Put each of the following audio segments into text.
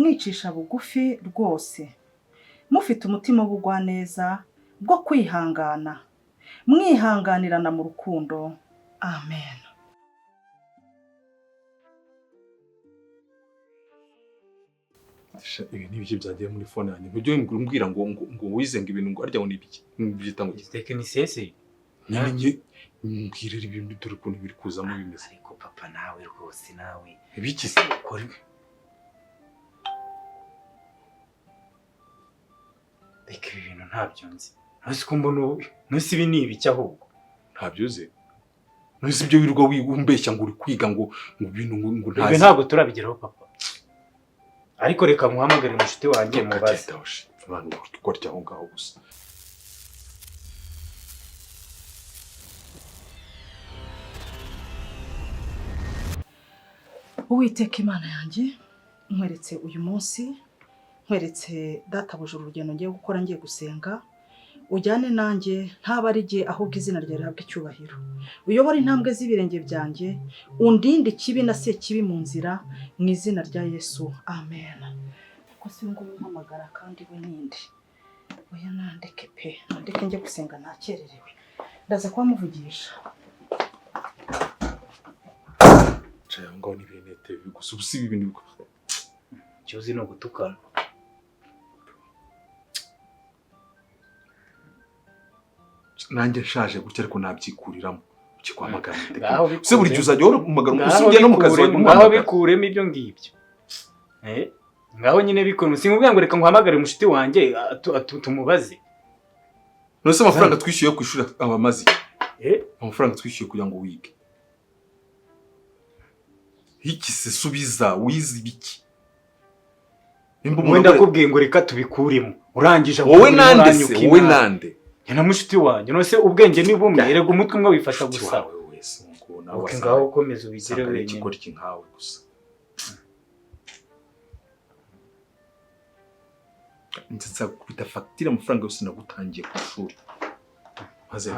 mwicisha bugufi rwose, mufite umutima w'ubugwaneza bwo kwihangana, mwihanganirana mu rukundo. Amen. Ibi ni ibiki byagiye muri phone yanjye? Ntujye mbwira ngo wizenga ibintu ngo arya ngo ni ibiki? Byita ngo tekinisiye se? Nanjye mbwirira ibintu dore ukuntu biri kuzamo bimeze. Ariko papa nawe rwose nawe. Ibiki se? Reka ibi bintu ntabyo nzi. Ntuzi ko mbona ntuzi ibi ni ibiki ahubwo? Ntabyo uzi? Ntuzi ibyo wirirwa umbeshya ngo uri kwiga ngo ibintu ngo ntazi. Ibi ntabwo turabigeraho papa. Ariko reka muhamagare umushuti wanjye mubaze. Abantu kurya aho ngaho gusa. Uwiteka Imana yanjye, nkweretse uyu munsi, nkweretse databuja urugendo ngiye gukora ngiye gusenga, ujyane nanjye ntaba ari jye ahubwo izina ryawe rihabwe icyubahiro. Uyobore intambwe z'ibirenge byanjye, undinde ikibi na se kibi mu nzira, mu izina rya Yesu. Amen. Ko se ngo umpamagara kandi we ninde? Oya nandeke pe, nandeke njye gusenga nakererewe. Ndaza kwamuvugisha. Cya ngo ni binete gusa ubusibi ibintu biko. Cyozi no gutukana. Nanjye nshaje gutya ariko nabyikuriramo ukikwamagana. Se buri gihe uzajya umagana usibye no mu kazi ngaho bikuremo ibyo ngibyo. Ngaho nyine bikuru sinkubwira ngo reka nguhamagare umushiti wanjye tumubaze. Nose amafaranga twishyuye ku ishuri abamazi. Amafaranga twishyuye kugira ngo wige. Hiki se subiza wizi biki? Mwenda kubwiye ngo reka tubikurimo. Urangije wowe nande se wowe nande? Yana mushiti wanjye nose ubwenge ni bumwe erega umutwe umwe wifasha gusa. Wese ngo nawe wasa. Ngaho ukomeza ubigire wenyine. Ikikora kinkawe gusa. Ndetse kubita facture amafaranga yose nagutangiye ku ishuri. Maze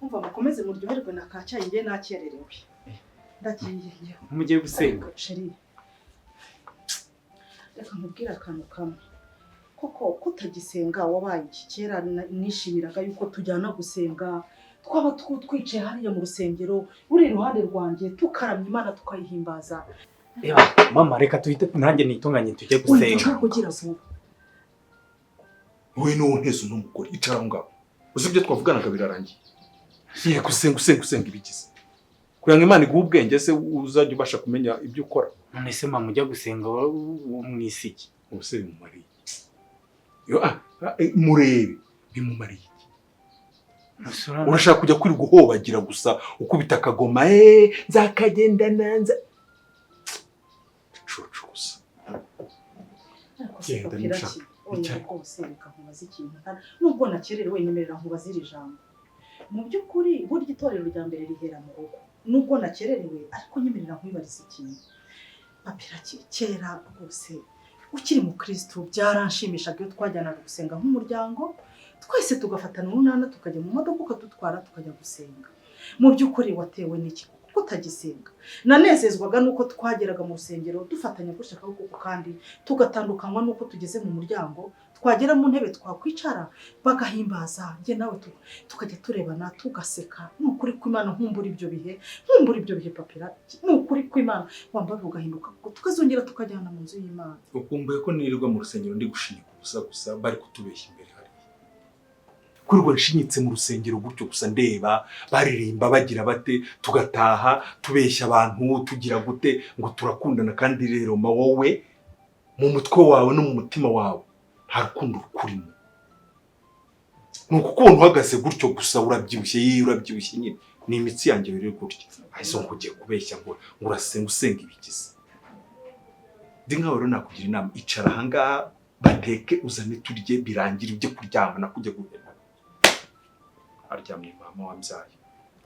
umva mukomeze muryoherwe na kacyayi ngiye nakererewe. Ndagiye. Mugiye gusenga. Sheri. Reka mubwira akantu kamwe. Koko kutagisenga wabaye iki kera nishimiraga yuko tujyana gusenga twaba twicaye hariya mu rusengero uri iruhande rwanjye tukaramya Imana tukayihimbaza. Mama reka tuhite nanjye nitunganye tujye gusenga. Kugira vuba. Wowe no ntezo n'umugore icara ngaho. Uzi ibyo twavuganaga birarangiye. Siye gusenga ibigize. Kugira Imana iguhe ubwenge se uzajya ubasha kumenya ibyo ukora. None se mama ujya gusenga umwisiki. Ubuse bimumariye. Murebe bimumariye iki? Urashaka kujya kuri guhobagira gusa ukubita akagoma nzakagenda nanza. Cucu gusa. Genda nishaka. Oya rwose reka nkubaze ikintu. Nubwo nakererewe nyemerera nkubaze iri jambo. Mu by'ukuri burya itorero rya mbere rihera mu rugo. Nubwo nakererewe ariko nyemerera nkwibariza ikintu. Papira kera rwose ukiri mu Kristo byaranshimishaga iyo twajyanaga gusenga nk'umuryango twese tugafatana urunana tukajya mu modoka ukadutwara tukajya gusenga. Mu by'ukuri watewe n'iki kuko utagisenga? Nanezezwaga nuko twageraga mu rusengero dufatanya gushaka kuko kandi tugatandukanywa nuko tugeze mu muryango twagera mu ntebe twakwicara bagahimbaza nge nawe tukajya turebana tugaseka. Nukuri kw'Imana nkumbura ibyo bihe papira. Nukuri kw'Imana wambaye ugahinduka kuko tukazongera tukajyana mu nzu y'Imana. Ukumbuye ko nirirwa mu rusengero ndi gushinyika gusa bari kutubeshya imbere hari. Kurwa nshinyitse mu rusengero gutyo gusa ndeba baririmba bagira bate tugataha tubeshya abantu tugira gute ngo turakundana kandi rero wowe mu mutwe wawe no mu mutima wawe nta rukundo rukurimo. Nuko ukuntu uhagaze gutyo gusa urabyibushye nyine ni imitsi yanjye rero gutyo. Ahise ngo ugiye kubeshya ngo usenga ibigize. Ndi nkaho rero nakugira inama icara ahangaha bateke uzane turye birangire ujye kuryama nakujye guhera. Aryamye mama wambyaye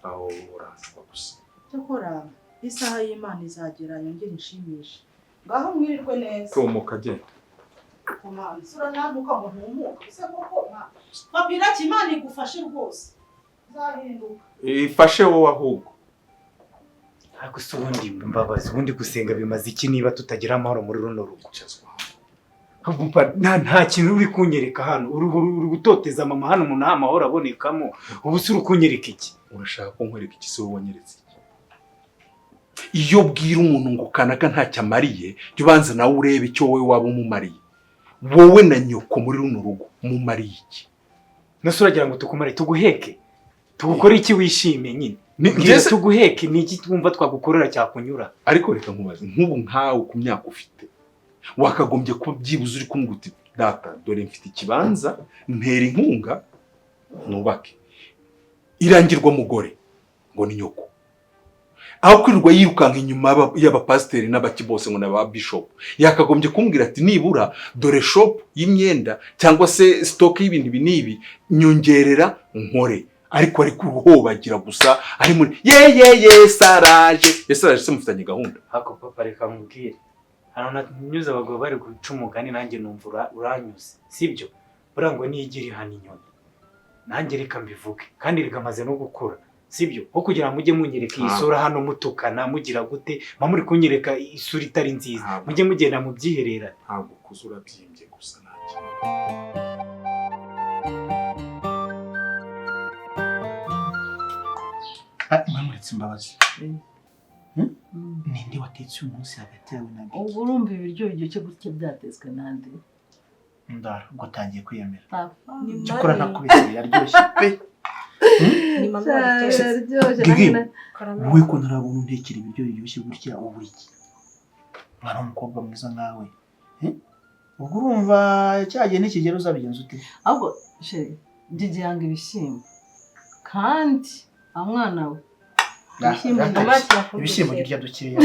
aho urazwa gusa. Cyakora isaha y'Imana izagera yongere inshimishe. Ngaho mwirirwe neza. Tomoka genda. Kumana sura nanuka ngo ntumuka ese koko papira Imana igufashe rwose. Zahinduka. Ifashe wowe ahubwo. ariko se ubundi Mbabazi ubundi gusenga bimaze iki niba tutagira amahoro muri runo rugo? Nta kintu uri kunyereka hano, uri gutoteza mama hano umuntu nta mahoro abonekamo, ubu se uri kunyereka iki? Urashaka ko nkwereka iki se wowe wanyeretse iki? Iyo bwira umuntu ngo kanaka ntacyo amariye, jya ubanza nawe urebe icyo wowe waba umumariye. Wowe na nyoko muri runo rugo mumariye iki? Nase uragira ngo tukumare tuguheke? Tugukore iki wishime nyine? Ngira tuguheke ni iki twumva twagukorera cyakunyura? Ariko reka nkubaze, nk'ubu nkawe ku myaka ufite, wakagombye kuba byibuze uri kumwe uti data dore mfite ikibanza ntera inkunga nubake. Irangirwa mugore ngo ni nyoko. Aho kwirirwa yirukanka inyuma y'abapasiteri n'abaki bose ngo n'aba bishop, yakagombye kumbwira ati nibura dore shop y'imyenda cyangwa se stock y'ibintu binibi nyongerera nkore. Ariko ari kuruhobagira gusa ari muri saraje. Saraje se mufitanye gahunda? Hako papa reka nkubwire. Hano nanyuze abagabo bari guca umugani nanjye numva uranyuze. Sibyo? Burango nigiri hano inyoni. Nanjye reka mbivuge kandi rigamaze no gukura. Sibyo? Ko kugira mujye munyereka isura hano mutukana mugira gute, muri kunyereka isura itari nziza. Mujye mugenda mu byiherera. Ntabwo kuzura byimbye gusa nacyo. Mwamuritse Mbabazi. Ninde watetse uyu munsi hagati yawe na Biki? Ubwo urumva ibiryo biryoshye gutya byatetswe nande? Ndara ubwo tangiye kwiyemera. Papa. Cyokora nakubise yaryoshye pe. Ni mama watetse. Yaryoshye. Wowe ko ntarabona untekera ibiryo biryoshye gutya ubu iki? Mwana w'umukobwa mwiza nkawe. Ubwo urumva cyagiye n'ikigero uzabigenza ute? Ahubwo sheri, Didi yanga ibishyimbo. Kandi amwana we ibishyimbo birya dukeya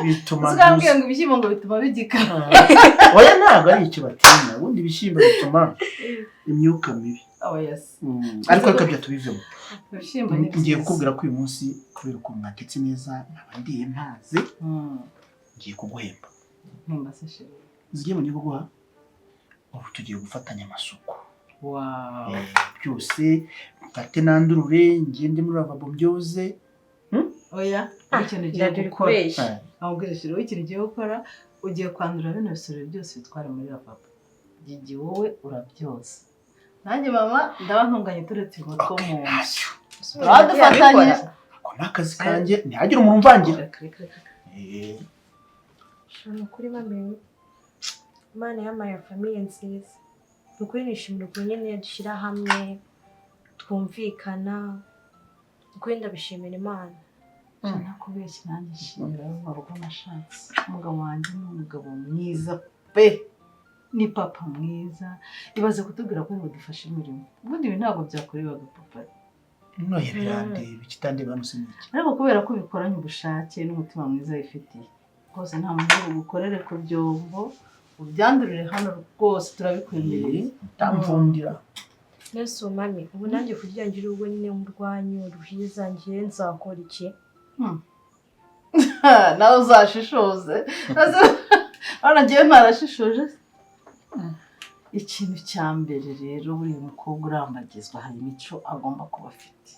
bituma uzambwira ngo ibishyimbo ngo bituma bigika. Oya ntabwo ari icyo batinya, ubundi ibishyimbo bituma imyuka mibi. Ariko reka bya tubivemo. Ibishyimbo ni ngiye kukubwira ko uyu munsi kubera ukuntu mwatetse neza nabandiye ntaze ngiye kuguhemba. Mpemba se sheri. Zigiye mu gihe guha ubu tugiye gufatanya amasuku. Wow. Byose mfate nandurure ngende muri lavabo mbyoze. Oya, ikintu ugiye gukora. Ahubwo sheri ikintu ugiye gukora ugiye kwandura bino bisoro byose bitwara muri lavabo. Gigi wowe urabyoza. Nanjye mama ndaba ntunganye turetse inkoko mu nzu. Turadufatanye. Ako nakazi kanjye ntihagire umuntu umvangira. Shana kuri mame. Imana yamaye famille nziza. Ukuri nishimira ukuntu nyine dushyira hamwe twumvikana. Ukuri ndabishimira Imana. Nakubeshye nanjye nshimira urugo nashatse. Umugabo wanjye ni umugabo mwiza pe. Ni papa mwiza. Ibaze kutubwira ko budufasha imirimo. Ubundi ibi ntabwo byakorewaga papa. No yabirande bikitande banuse n'iki. Ariko kubera ko bikoranye ubushake n'umutima mwiza yifitiye. Rwose nta muntu ugukorere ku byombo. Ubyandurire hano rwose turabikwemereye. Tamvundira. Neso mami, ubu nanjye kugira ngire ubwo nyine mu rwanyu ruhiza ngiye nzakora iki? Nawe uzashishoze. Ana ngiye ntarashishoje. Ikintu cya mbere rero buri mukobwa urambagizwa hari imico agomba kuba afite.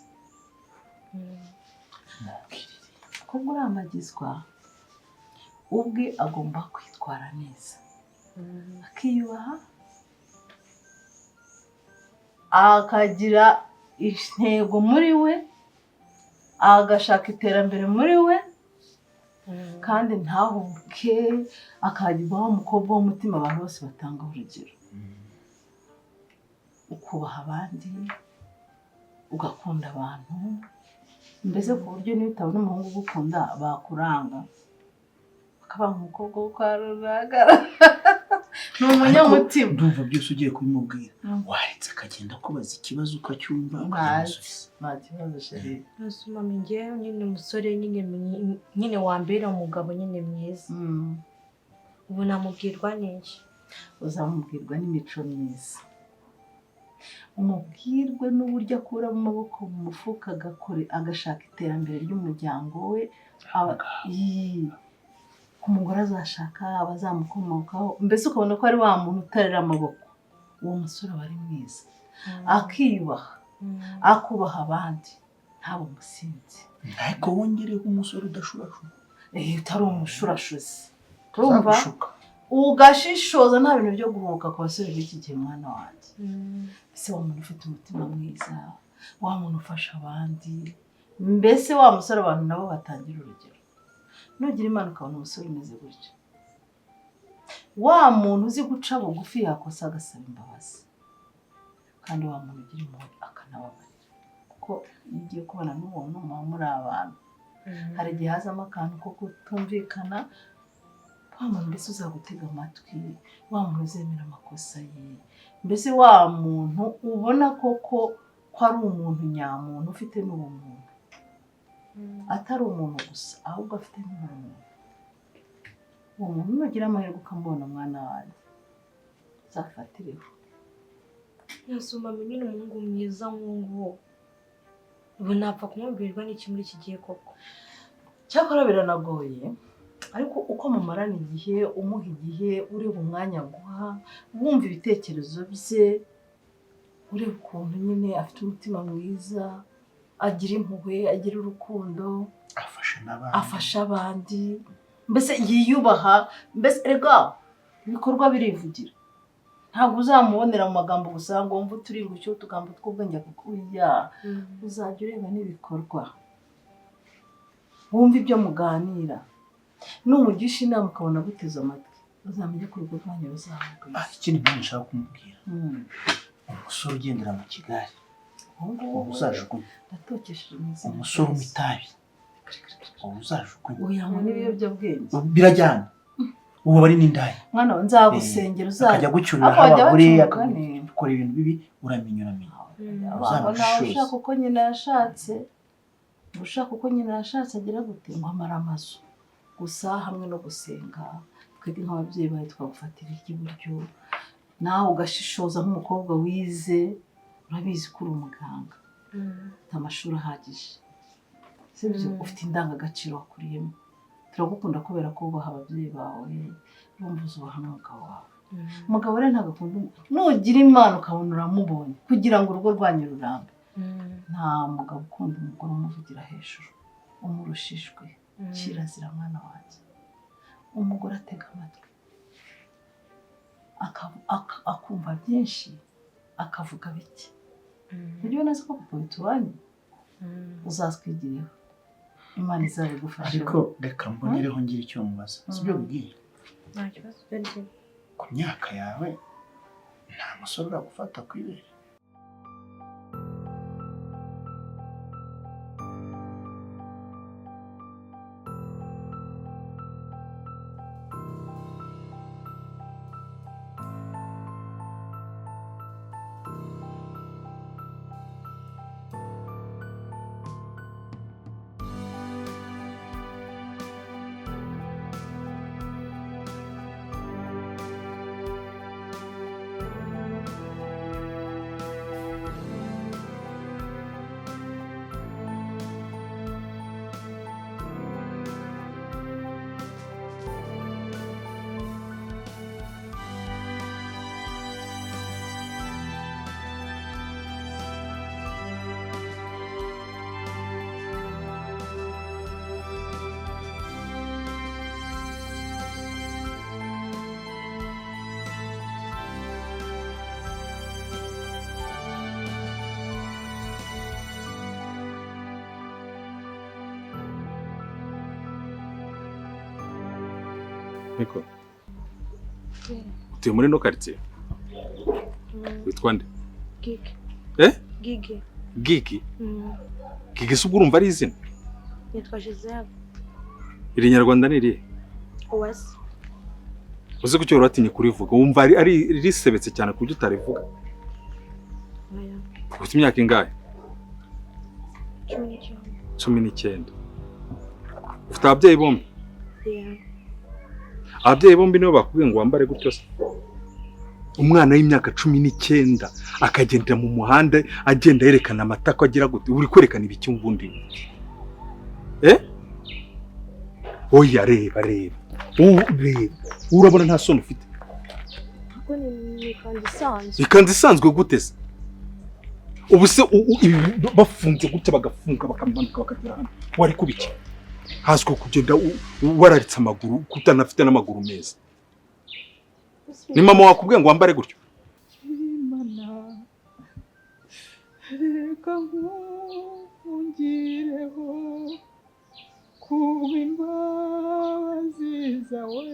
Umukobwa urambagizwa ubwe agomba kwitwara neza. Akiyubaha, akagira intego muri we, agashaka iterambere muri we, kandi ntahuke, akagirwaho umukobwa w'umutima abantu bose batangaho urugero. Ukubaha abandi, ugakunda abantu, mbese ku buryo niba utabona umuhungu ugukunda bakuranga. Bakaba umukobwa wo kwa Ruragara. Ni umunyamutima. Ndumva byose ugiye kubimubwira. Waretse akagenda kubaza ikibazo ukacyumva ukamusubiza. Nta kibazo sheri. Neso mami ngewe nyine umusore nyine wambera umugabo nyine mwiza. Ubu namubwirwa n'iki? Uzamubwirwa n'imico myiza. Umubwirwe n'uburyo akura mu maboko mu mufuka agashaka iterambere ry'umuryango we. Ku mugore azashaka abazamukomokaho, mbese ukabona ko ari wa muntu utarera amaboko. Uwo musore aba ari mwiza. Akiyubaha, akubaha abandi. ntaba umusinzi. ariko wongereho umusore udashurashura. Utari umushurashuzi urumva ugashishoza nta bintu byo guhubuka ku basore b'iki gihe mwana wanjye. Ese wa muntu ufite umutima mwiza, wa muntu ufasha abandi, mbese wa musore abantu nabo batangira urugero. Nugira imana ukabona umusore umeze gutya, wa muntu uzi guca bugufi yakosa agasaba imbabazi, kandi wa muntu ugira impuhwe akanababarira, kuko iyo ugiye kubana n'umuntu muba muri abantu hari igihe hazamo akantu ko kutumvikana. Wa muntu mbese uzagutega amatwi, wa muntu uzemera amakosa ye, mbese wa muntu ubona koko ko ari umuntu nyamuntu ufite n'ubumuntu, atari umuntu gusa ahubwo afite n'ubumuntu. Uwo muntu nugira amahirwe ukamubona mwana wanjye uzafatireho. Yasuma nyine umuhungu mwiza nk'uwo ubu napfa kumubwirwa n'iki muri iki gihe koko. Cyakora biranagoye, ariko uko mumarana igihe umuha igihe, ureba umwanya guha, wumva ibitekerezo bye, ureba ukuntu nyine afite umutima mwiza, agira impuhwe, agira urukundo, afasha abandi, mbese yiyubaha, mbese rega ibikorwa birivugira. Ntabwo uzamubonera mu magambo gusa ngo wumve uturingushye utugambo tw'ubwenge kukuya, uzajya ureba n'ibikorwa, wumva ibyo muganira, numugisha inama ukabona guteza amatwi, uzamenye ko urugo rwanyu ruzamuka. Ikindi mpamvu nshaka kumubwira, umusore ugendera mu kigare ubu uzajugunya, ndatokesheje imizi, umusore unywa itabi ubu uzajugunya, uyanywa n'ibiyobyabwenge birajyana, ubu bari n'indaya. Mwana we nzagusengera, akajya gucyurira abagore, akakora ibintu bibi, uramenya nawe ushaka uko nyina yashatse, ushaka uko nyina yashatse agira gute ngo amara amazu gusa, hamwe no gusenga. Twebwe nk'ababyeyi bawe twagufatira iry'iburyo, nawe ugashishoza nk'umukobwa wize, urabizi ko uri umuganga, ufite amashuri ahagije, sibyo? Ufite indangagaciro wakuriyemo. Turagukunda kubera ko ubaha ababyeyi bawe, urumva uzubaha n'umugabo wawe. Umugabo rero ntabwo akunda, nugira imana ukabona uramubonye kugira ngo urugo rwanyu rurambe. Nta mugabo ukunda umugore umuvugira hejuru, umurushijwe. Kirazira mwana wanjye, umugore atega amatwi, akumva byinshi, akavuga bike. Nibyo neza ko papa bitubanye, uzatwigireho, Imana izabigufasha. Ariko reka mbonereho ngira icyo mubaza, sibyo bubwiye? Nta kibazo byo. Ku myaka yawe nta musore uragufata ku ibere? Niko. Utuye muri no quartier? Witwa nde? Gigi. Gigi. Gigi? Gigi se urumva ari izina? Nitwa Giselle. Iri Nyarwanda ni irihe? Uwase. Uzi ko cyo uratinye kurivuga, wumva ari risebetse cyane ku buryo utarivuga. Oya. Ufite imyaka ingahe? 19. 19. Ufite ababyeyi bombi? Yeah. Ababyeyi bombi nibo bakubwiye ngo wambare gutyo se? Umwana w'imyaka 19 akagendera mu muhanda agenda yerekana amatako agira gute, uri kwerekana ibiki mbundi? Oya reba. Urabona nta soni ufite? Kuko ni kandi isanzwe. Ikanzu isanzwe gute se? ubu se bafunze gutya bagafunga bakamanuka bakagera hano wari kubiki hazwi kugenda wararitse amaguru kutanafite n'amaguru meza ni mama wakubwiye ngo wambare gutyo Imana reka nkungireho kubw'imbabazi zawe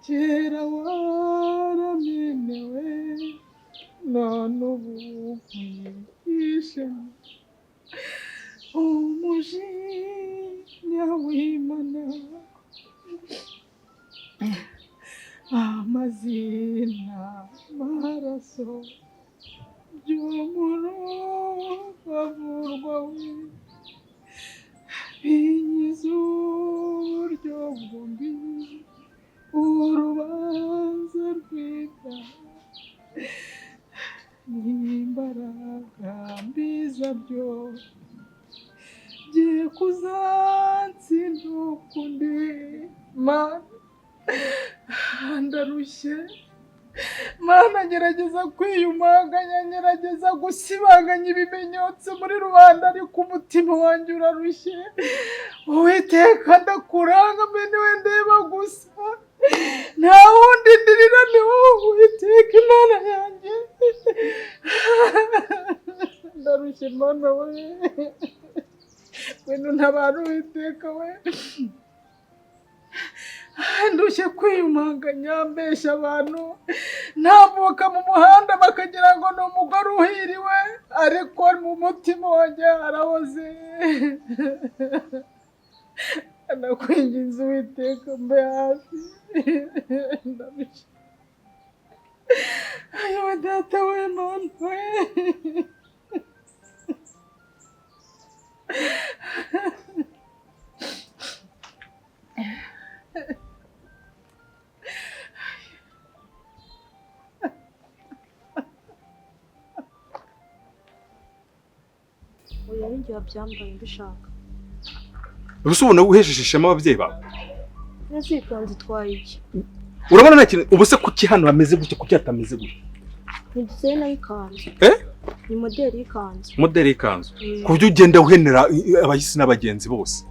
kera waramenewe none ubu nkwishe umujinya w'Imana amazina maraso by'umurubavu rwawe binyiza uburyo bwombi urubanza rwita n'imbaraga mbi zabyo giye kuzansinda ukundi Mana ndarushye Mana gerageza kwiyumanganya ngerageza gusibanganya ibimenyetso muri rubanda ariko umutima wanjye urarushye Uwiteka ndakuranga mbe niwe ndeba gusa nta wundi ndirira ni wowe Uwiteka Imana yanjye ndarushye Mana we wenu ntabara Uwiteka we ndushye kwiyumanganya mbeshya abantu ntambuka mu muhanda bakagira ngo ni umugore uhiriwe ariko mu mutima wanjye harahoze ndakwinginze Uwiteka mbe hafi ndarushye ayowe data we Mana we oya ninjye wabyambaye mbishaka ubuse ubona uhejeje ishema ababyeyi bawe nazikanze itwaye iki urabona nta kintu ubuse kuki hano hameze gutya kuki hatameze gutya ni design y'ikanzu ni modeli y'ikanzu modeli y'ikanzu ku buryo ugenda uhenera abahisi n'abagenzi bose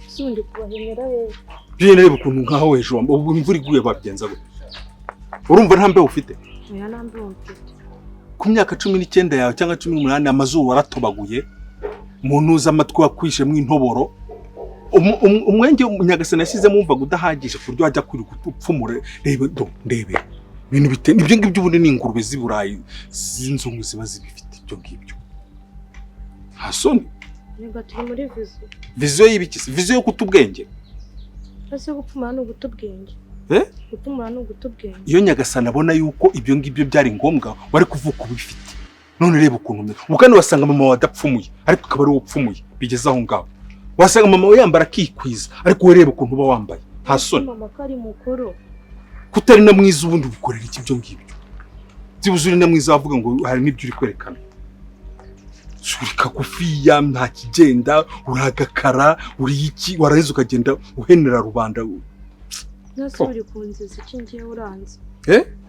sundi kubahenera hehe byo reba ukuntu nkaho hejuru ubu imvura iguye babigenza gute urumva nta mbeho ufite oya nta mbeho mfite ku myaka 19 yawe cyangwa 18 amazuru waratobaguye umuntu amatwi wakwishemwe intoboro umwenge Nyagasani yashyizemo umva gudahagije ku buryo ajya kuri gupfumure ndebe ibintu bite nibyo ngibyo ubundi ni ingurube z'iburayi zinzungu ziba zibifite ibyo ngibyo hasoni nega turi muri viziyo y'ibikisi viziyo yo kutubwenge ase gupfumura no gutubwenge gupfumura no gutubwenge iyo Nyagasani abona yuko ibyo ngibyo byari ngombwa wari kuvuka ubifite none reba ukuntu umeze ukandi wasanga mama wadapfumuye ariko akaba ari upfumuye bigeze aho ngaho wasanga mama we yambara kikwiza ariko we reba ukuntu uba wambaye hasoni mama kari mukuru kutari na mwiza ubundi ubikorera iki byo ngibyo zibuzuri na mwiza avuga ngo hari n'ibyo uri kwerekana surika kufiya nta kigenda uragakara uri iki waraheze ukagenda uhenera rubanda nase uri kunziza iki ngiye uranze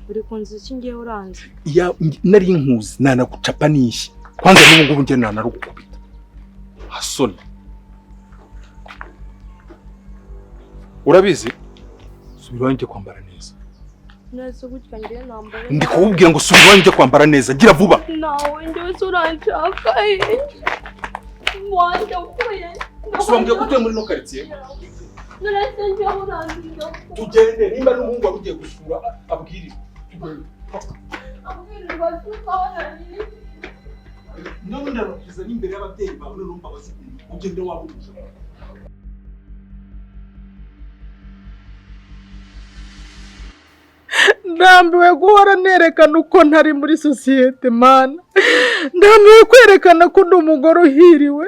uri kunziza iki ngiye uranze ya nari inkuzi nanagucapa nishi kwanza n'ubu ngubu nge nanarugukubita hasoni urabizi subira njye kwambara neza nase gutya ngiye nambaye ndi kububwira ngo subira njye kwambara neza gira vuba nawe ngiye uranshaka wanda uvuye subambye kutuye muri no quartier nase ngiye uranze tugende nimba n'umuhungu warugiye gusura abwirire abwirirwa tukabanani none ndarukiza n'imbere y'ababyeyi bawe n'umva bazibiri ugende wabuje ndambiwe guhora nerekana uko ntari muri sosiyete Mana ndambiwe kwerekana ko ndi umugore uhiriwe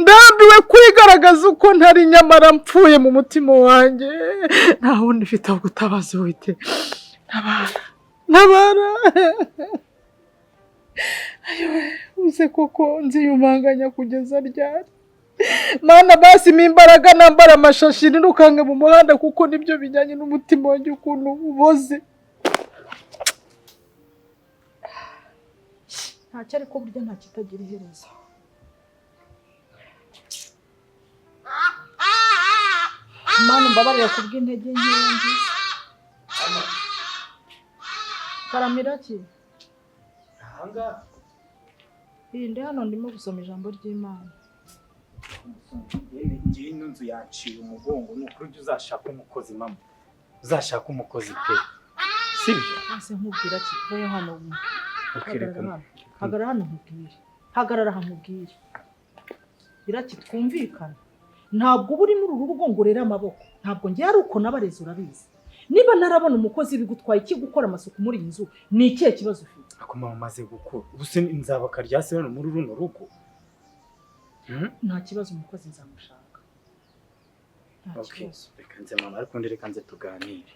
ndambiwe kwigaragaza uko ntari nyamara mpfuye mu mutima wanjye nta wundi ufite aho gutabaza Uwiteka ntabara ayowe uze koko nziyumanganya kugeza ryari Mana basi imbaraga nambara amashashi nirukange mu muhanda kuko nibyo bijyanye n'umutima wanjye ukuntu uboze ntacyo ariko burya nta kitagira iherezo. Mana mbabarira kubw'intege nkeya ngize. Karamira ki? Nanga. Ndi hano ndimo gusoma ijambo ry'Imana. Ngiye ino nzu yaciye umugongo n'ukuri ujye uzashaka umukozi mama. Uzashaka umukozi pe. Sibyo? Ase nkubwira ki? Vayo hano. Ukerekana. Hagarara hano nkubwire. Hagarara hano nkubwire. Biraki twumvikana. Ntabwo buri muri uru rugo ngo rera amaboko. Ntabwo ngiye ari uko nabareze urabizi. Niba narabona umukozi bigutwaye iki gukora amasuku muri iyi nzu, ni ikihe kibazo ufite? Ako mama maze gukura. Ubuse nzabaka ryase hano muri runo rugo. Nta kibazo umukozi nzamushaka. Nta kibazo. Reka nze mama ariko reka nze tuganire.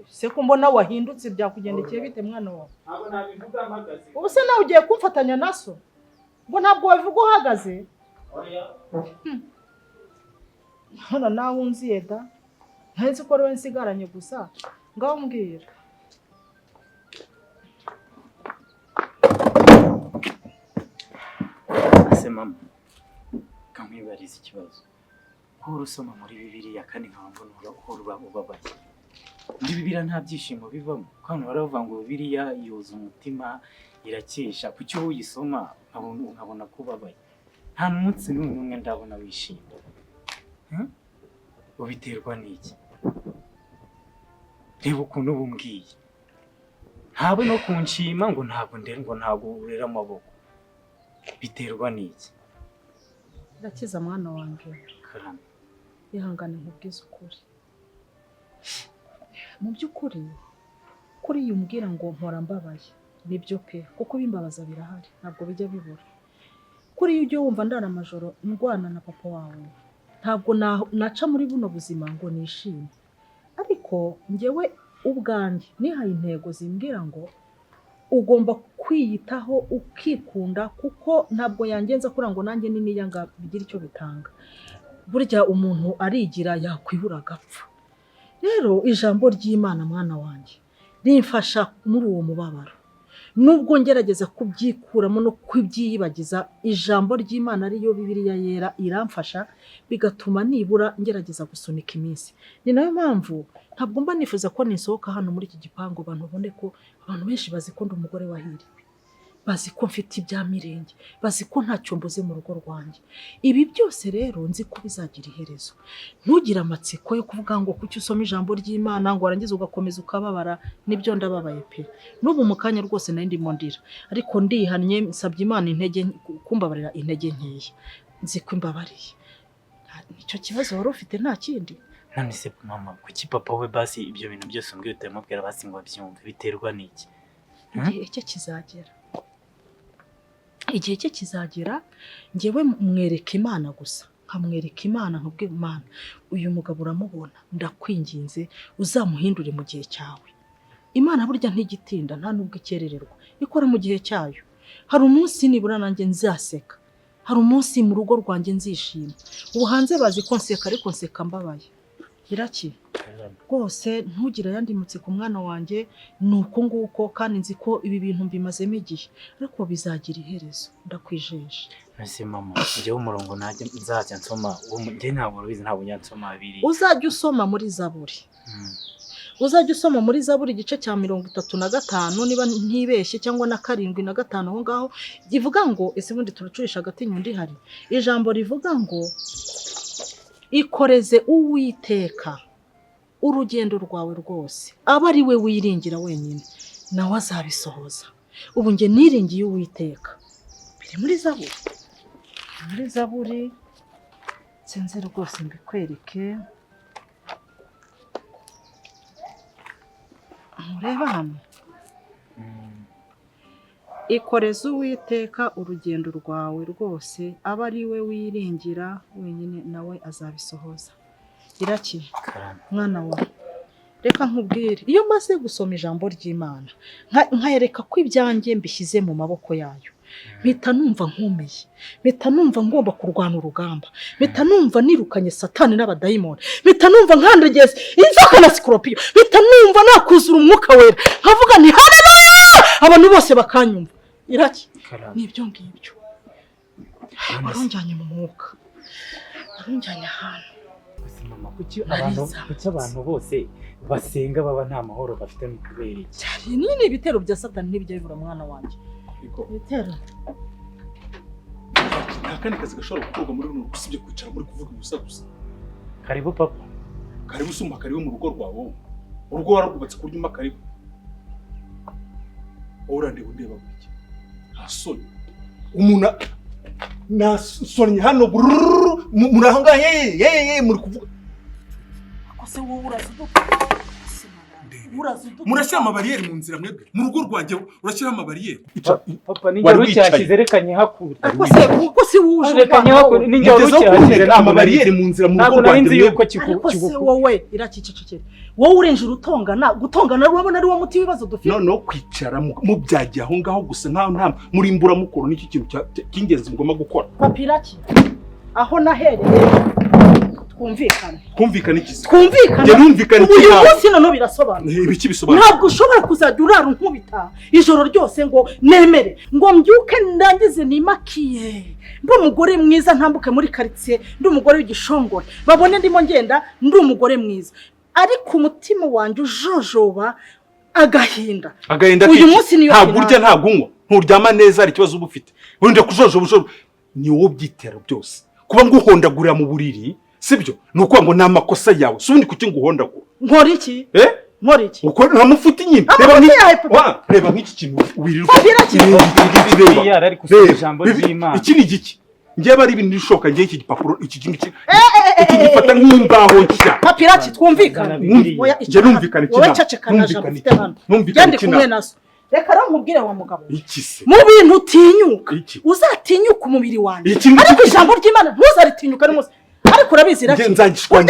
Se ko mbona wahindutse byakugendekeye bite mwana wawe? Abo nabivuga mpagaze. Ubuse nawe ugiye kumfatanya naso? Ngo ntabwo wavuga uhagaze? Oya. Hano nawe unziye da. Ntazi ko rero nsigaranye gusa. Ngaho mbwira. Ase mama. Kamwibariza ikibazo. Ko urusoma muri Bibiliya kandi nkabona uhora ubabaye. Muri Bibiliya nta byishimo bivamo. Kandi baravuga ngo Bibiliya yuza umutima irakesha. Kuki wowe uyisoma nkabona kubabaye. Nta munsi n'umwe ndabona wishimye. Ubiterwa n'iki? Reba ukuntu bumbwiye. Ntabwo no kunshima ngo ntabwo urera amaboko. Biterwa n'iki? Ndakiza mwana wanjye. Karame. Ihangane nkubwize ukuri. Mu by'ukuri kuri iyo umbwira ngo mpora mbabaye nibyo pe kuko bimbabaza birahari ntabwo bijya bibura. Kuri iyo ujye wumva ndara amajoro ndwana na papa wawe ntabwo naca muri buno buzima ngo nishime. Ariko njyewe ubwanjye nihaye intego zimbwira ngo ugomba kwiyitaho ukikunda kuko ntabwo yangenza kura ngo nanjye niyanga bigira icyo bitanga. Burya umuntu arigira yakwibura agapfa. Rero ijambo ry'Imana mwana wanjye rimfasha muri uwo mubabaro. Nubwo ngerageza kubyikuramo no kwibyiyibagiza, ijambo ry'Imana ariyo Bibiliya yera iramfasha bigatuma nibura ngerageza gusunika iminsi. Ni nayo mpamvu ntabwo mba nifuza ko nisohoka hano muri iki gipango abantu bone ko abantu benshi bazi ko ndi umugore wahiriwe. Bazi ko mfite ibya mirenge, bazi ko ntacyo mbuze mu rugo rwanjye. Ibi byose rero nzi ko bizagira iherezo. Ntugire amatsiko yo kuvuga ngo kuki usoma ijambo ry'Imana ngo warangiza ugakomeza ukababara. Nibyo ndababaye pe. N'ubu mu kanya rwose nari ndimo ndira, ariko ndihannye nsabye Imana intege kumbabarira intege nkeya. Nzi ko imbabariye. Nicyo kibazo wari ufite nta kindi. None se mama kuki papa we basi ibyo bintu byose mbwiye utamubwira basi ngo abyumve biterwa n'iki? Igihe cye kizagera. Igihe cye kizagera njyewe mwereka Imana gusa. Nkamwereka Imana nkubwira Imana uyu mugabo uramubona ndakwinginze uzamuhindure mu gihe cyawe. Imana burya ntigitinda nta nubwo ikerererwa. Ikora mu gihe cyayo. Hari umunsi nibura nanjye nzaseka. Hari umunsi mu rugo rwanjye nzishima. Ubu hanze bazi ko nseka ariko nseka mbabaye. Iraki rwose ntugire yandimutse ku mwana wanjye nuko nguko kandi nzi ko ibi bintu mbimazemo igihe ariko bizagira iherezo ndakwijeje. Ese mama njyewe umurongo najya nzajya nsoma njye ntabwo rubizi ntabwo nyansoma Bibiliya. Uzajya usoma muri Zaburi. Uzajya usoma muri Zaburi igice cya 35 niba ntibeshye cyangwa na 75 aho ngaho givuga ngo ese bundi turacurisha agatinyo ndi hari. Ijambo rivuga ngo ikoreze Uwiteka urugendo rwawe rwose aba ari we wiringira wenyine nawe azabisohoza. Ubu nge niringiye Uwiteka. Biri muri Zaburi. Muri Zaburi sinzi rwose mbikwereke. Mureba hano. Ikoreze Uwiteka urugendo rwawe rwose aba ari we wiringira wenyine nawe azabisohoza. Iraki mwana wawe reka nkubwire iyo maze gusoma ijambo ry'Imana nkayereka ko ibyanjye mbishyize mu maboko yayo mpita numva nkomeye, mpita numva ngomba kurwana urugamba, mpita numva nirukanye Satani n'abadayimoni, mpita numva nkandageze inzoka na sikoropiyo, mpita numva nakuzura umwuka wera nkavuga nti haleluya abantu bose bakanyumva. Iraki Karame. nibyo ngibyo. Warunjyanye mu mwuka, warunjyanye ahantu. Gusa mama, kuki abantu bose basenga baba nta mahoro bafite mu kubera iki? Cyari nini ibitero bya Satani ntibijya bivura mwana wanjye. Ibitero nta kandi kazi gashobora gukorwa muri runo usibye kwicara muri kuvuga ubusa gusa. Karibu papa. Karibu sumba, karibu mu rugo rwawe. Urugo wararwubatse ku buryo karibu. Urandeba undeba gutya. Hasoni. Umuntu nasonye hano murahanga muri kuvuga. akose wowe urazuduka. Murashyira amabariyeri mu nzira mwebwe. Mu rugo rwanjye urashyira amabariyeri. Papa ninjye rucyashyize rekanye hakura. Akose wuje Rekanye hakura ninjye rucyashyize amabariyeri mu nzira mu rugo rwanjye. Yuko akose wowe irakicecekera. Wowe urenje urutongana, gutongana urabona ari wo muti w'ibibazo dufite. No kwicara mu byagiye aho ngaho gusa nta murimbura mukoro n'iki kintu cy'ingenzi mugomba gukora. Papiraki aho nahereye twumvikana iki? Twumvikana iki? Uyu munsi none birasobanura. Ibiki bisobanura? Ntabwo ushobora kuzajya urara unkubita ijoro ryose ngo nemere ngo mbyuke ndangize nimakiye ndi umugore mwiza ntambuke muri quartier ndi umugore w'igishongore babone ndimo ngenda ndi umugore mwiza ariko umutima wanjye ujojoba agahinda. Uyu munsi niyo nta burya nta gunywa nturyama neza ari kibazo ubufite wenda kujojoba ni wowe byitera byose kuba nguhondagurira mu buriri sibyo nuko ngo namakosa yawe subundi kuki nguhondagura nkora iki uko ntamufuti nyine reba nk'iki kintu wirirwa iki ni igiki ngiye bari ibintu bishoka ngiye iki gipapuro iki gifata nk'imbaho nshya. Papiraki twumvikana ngiye numvikana iki numvikana iki naso reka rero nkubwire wa mugabo iki se mu bintu utinyuka uzatinyuka umubiri wanjye ariko ijambo ry'Imana ntuzaritinyuka n'umunsi. Ariko urabizi rake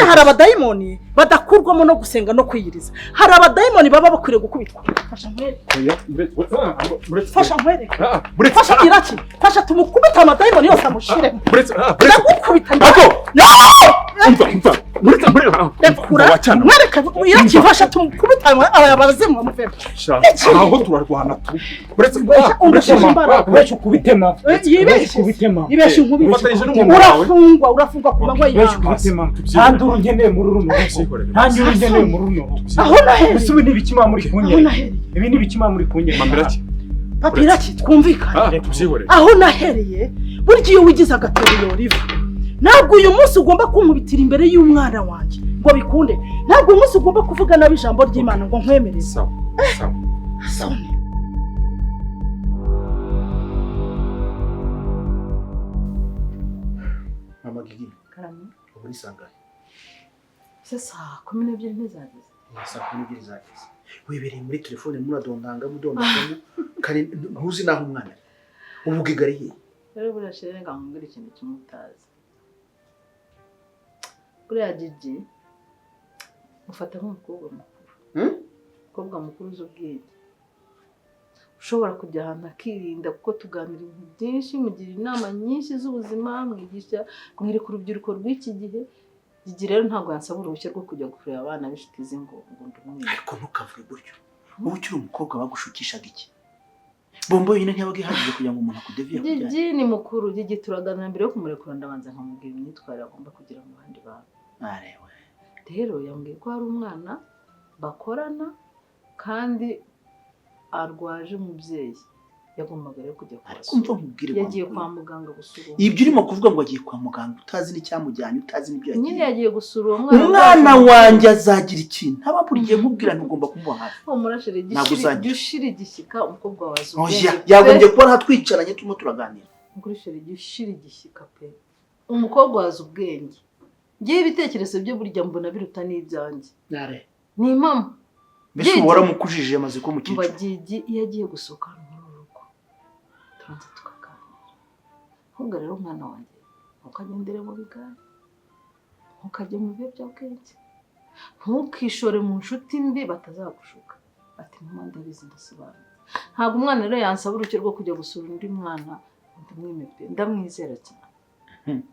hari abadayimoni badakurwamo no gusenga no kwiyiriza. Hari abadayimoni baba bakwiriye gukubitwa. Fasha nkwereke. Fasha iraki. Fasha tumukubita amadayimoni yose amushire. Ndagukubita. Mwereke iraki fasha tumukubita abazimu amufera. Aho turarwana tu. Uretse kubitema. Ibeshye nkubita. Urafungwa ku manywa y'ihanga. Kandi urungeneye muri runo rugo. Kandi urungeneye muri runo rugo. Aho nahereye. Ibi ni bikima muri kunye. Ibi ni bikima muri kunye. Papiraki twumvikana. Aho nahereye burya iyo wigize agatoro yoriva. Ntabwo uyu munsi ugomba kunkubitira imbere y'umwana wanjye ngo bikunde. Ntabwo uyu munsi ugomba kuvuga nabi ijambo ry'Imana ngo nkwemereze. Sawa. Mama Gigi. Karame. Uri sangaye. Sasa 12 ntizageze. Saa 12 zageze. Wibereye muri telefone muradondangamo kare ntuzi naho umwana. Ubugigariye. Rero burashire ngambira ikintu kimutazi. Buriya Gigi ufata nk'umukobwa mukuru. Umukobwa mukuru uzubwenge. Ushobora kujya ahantu akirinda kuko tuganira ibintu byinshi mugira inama nyinshi z'ubuzima mwigisha mwereka urubyiruko rw'iki gihe. Gigi rero ntabwo yansaba uruhushya rwo kujya kureba abana b'inshuti ze ngo ndumwe. Ariko ntukavuge gutyo. Wowe ukiri umukobwa bagushukishaga iki? Bombo yine ntiyabaga ihagije kugira ngo umuntu akudeviye kujya. Gigi ni mukuru. Gigi turaganira mbere yo kumurekura ndabanza nkamubwira imyitwarire agomba kugira mu bandi bantu. Arewe. Rero yambwiye ko hari umwana bakorana kandi arwaje umubyeyi yagombaga rero kujya kwa yagiye kwa muganga gusura. Ibyo urimo kuvuga ngo agiye kwa muganga utazi n'icyamujyanye utazi n'ibyo yagiye. Nyine yagiye gusura uwo umwana wanjye azagira ikintu ntaba buriye nkubwira ntugomba kumuba hafi. Umurashire gishira igishyika umukobwa wazo. Yagombye kuba natwicaranye turimo turaganira. Umurashire gishira igishyika pe. Umukobwa wazo ubwenge. Ngiye ibitekerezo byo burya mbona biruta n'ibyanjye. Nare. Ni mama. Mbese waramukujije amaze ko mukiciro. Gigi yagiye gusohoka mu rugo. Turanze tukaganira. Ahubwo rero umwana wanjye ukagendere mu bigari. Ukajye mu biyobyabwenge. Ntukishore mu nshuti mbi batazagushuka. Ati mama ndabizi ndasobanura. Ntabwo umwana rero yansaba uruhushya rwo kujya gusura undi mwana ndamwimpe ndamwizera cyane.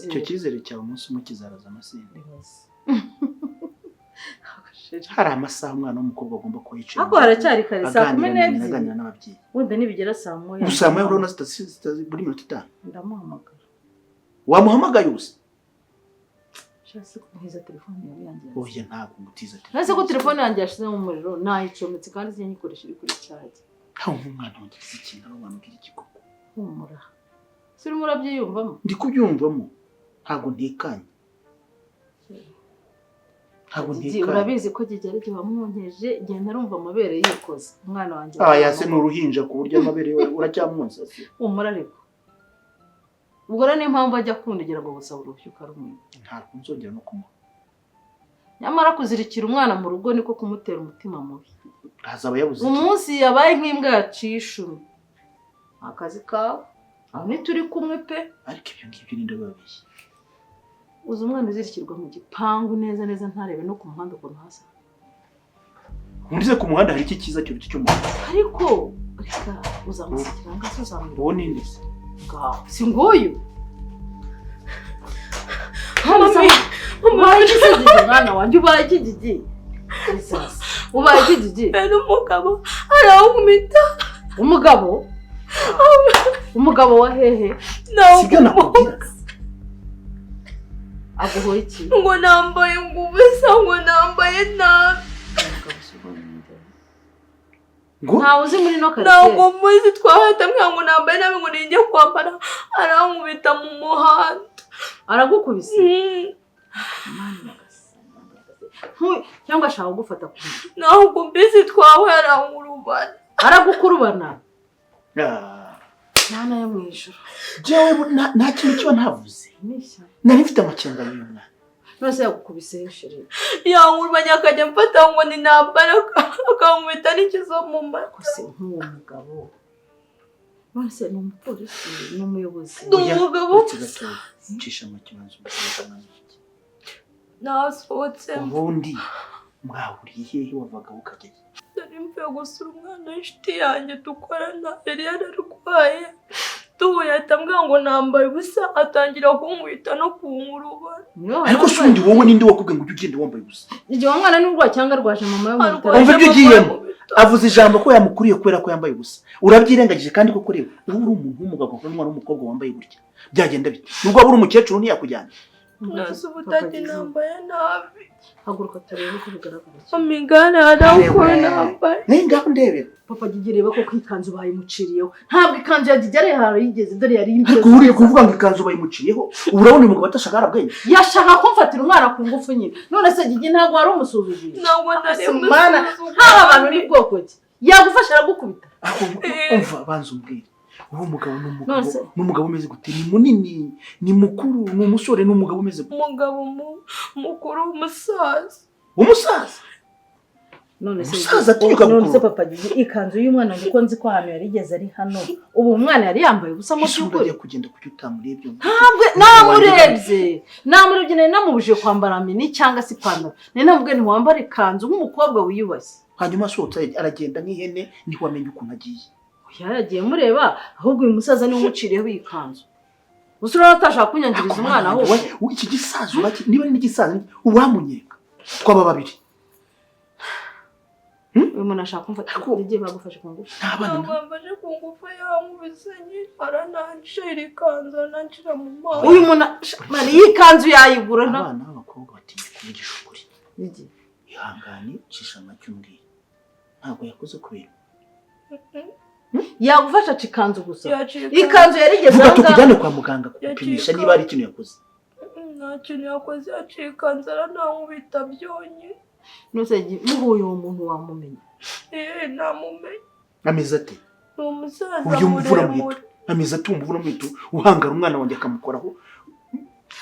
Icyo cyizere cyawe umunsi umwe kizaraza amasinde. hari amasaha umwana w'umukobwa agomba kuba yicaye ariko haracyari kare saa 12 aganira n'ababyeyi wenda nibigera saa 1 gusa saa 1 urabona zitazi buri minota 5 ndamuhamagara wamuhamagaye ubusa shase kumuhiza telefone yawe yanjye oya ntabwo ngutiza nase ko telefone yanjye yashize mu muriro nayicometse kandi sinyikoresha iri kuri charge hawo umwana wanjye ikintu abo bamubwira igikoko humura siri murabyiyumvamo ndi kubyumvamo ntabwo ntekanye urabizi ko kigera igihe wamwonkeje igihe ntarumva amabere yikoze umwana wanjye yase ni uruhinja ku buryo amabere uracyamwonsa humura ariko ubwo rero niyo mpamvu ajya kundagira ngo gusaba uruhushya ukarumwe ntabwo nzongera no kumuha nyamara kuzirikira umwana mu rugo niko kumutera umutima mubi hazaba yabuze umunsi yabaye nk'imbwa yaciye ishumi akazi kawe aho ntituri kumwe pe ariko ibyo ngibyo ni ndababeshya uzi umwana uzirikirwa mu gipangu neza neza ntarebe no ku muhanda ukuntu hasa Undize ku muhanda hari iki cyiza cyo cyo mu ariko reka uzamusikira ngaso uzamwira uwo ninde se ngaho si nguyu Mami, ubaye ikigigi mwana wanjye ubaye ikigigi ubaye ikigigi umugabo arawumita umugabo wa hehe sibyo nakubwira aguhoye iki ngo nambaye ngubisa ngo nambaye nabi ntawe uzi muri no karitsiye ntabwo muzi twahatamwe ngo nambaye nabi ngo ninjye kwambara arankubita mu muhanda aragukubise cyangwa ashaka kugufata ku mutwe ntabwo mbese twawe arankurubana aragukurubana nta nayo mu ijoro jewe nta kintu kiba ntavuze nari mfite amakenga y'umwana nose yagukubise hejuru yankurubanya akajya mfata ngo ni nambara akankubita n'ikizo mu mata kose nk'uwo mugabo nose ni umupolisi ni umuyobozi ni umugabo cisha mu kibanza nasohotse ubundi mwahuriye hehe wavaga ukajya nari mvuye gusura umwana w'inshuti yanjye dukorana yari yararwaye duhuye atambwira ngo nambaye ubusa atangira kunkubita no kunkurubana ariko se undi wowe ninde wakubwiye ngo ujye ugenda wambaye ubusa igihe umwana n'urwaye cyangwa arwaje mama we mu umva ibyo ugiyemo avuze ijambo ko yamukuriye kubera ko yambaye ubusa urabyirengagije kandi koko reba ubu uri umuntu w'umugabo kandi umwana w'umukobwa wambaye gutya byagenda bite nubwo uri umukecuru ntiyakujyana nasi ubutati nambaye nabi haguruka turebe uko bigaragara amigana arawukora nambaye ngaho ndebera papa gigireba ko kwikanzu bayimuciriyeho ntabwo ikanzu ya gigere harayigeze dore yari imbye ariko uriye kuvuga ngo ikanzu bayimuciriyeho urabona uyu mugabo atashaka arabwenge yashaka kumfatira umwana ku ngufu nyine none se gigi ntabwo wari umusuzugije ntabwo nari mana haba abantu ni bwoko ki yagufasha aragukubita umva banza umbwire uwo mugabo n'umugabo umeze gute ni munini ni mukuru ni umusore n'umugabo umeze gute umugabo mukuru umusaza none se papa gigi ikanzu y'umwana ngo ko nzi ko hano yarigeze ari hano ubu umwana yari yambaye ubusa mu by'ukuri kugenda kucyo utamurebye namurebye nari namubujije kwambara mini cyangwa se ipantaro nari namubwiye ntiwambare ikanzu nk'umukobwa wiyubashye hanyuma asohotse aragenda nk'ihene niho wamenye ukuntu agiye yaragiye mureba ahubwo uyu musaza niwe umuciriyeho iyi kanzu gusa urabona atashaka kunyangiriza umwana ahubwo iki gisaza niba ari n'igisaza uwamunyeka twaba babiri uyu muntu ashaka kumfata igihe bagufashe ku ngufu bambaje ku ngufu yankubise nyine arananshira iri kanzu arananshira mu maso uyu muntu iyi kanzu yayigura abana b'abakobwa batinya kuvugisha ukuri ihangane cisha make umbwira ntabwo yakoze kubera yagufasha ikanzu gusa ikanzu yarigeze vuga tukujyane kwa muganga kupimisha niba ari ikintu yakoze nta kintu yakoze yaciye ikanzu aranankubita byonyine nose muhuye uwo muntu wamumenya namumenye ameze ate ni umusaza uyu mvura mwito ameze ate umvura mwito uhangara umwana wanjye akamukoraho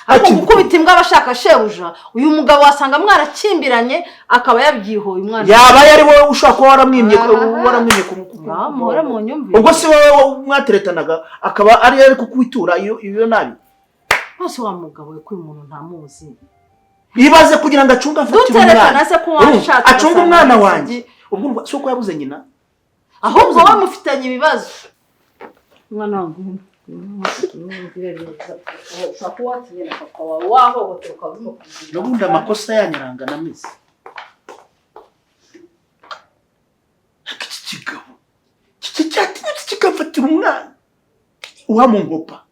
ariko gukubita imbwa abashaka shebuja uyu mugabo wasanga mwarakimbiranye akaba yabyihoye umwana yaba yari wowe ushaka kuba waramwimye muhora mu nyumvire ubwo si wowe mwateretanaga akaba ari yari kukwitura iyo nabi bose wa mugabo we ko uyu muntu ntamuzi ibaze kugira ngo acunge afatire umwana acunge umwana wanjye ubwo si uko yabuze nyina ahubwo bamufitanye ibibazo umwana wanjye ubundi amakosa yanyaranga na misi uhamunkopa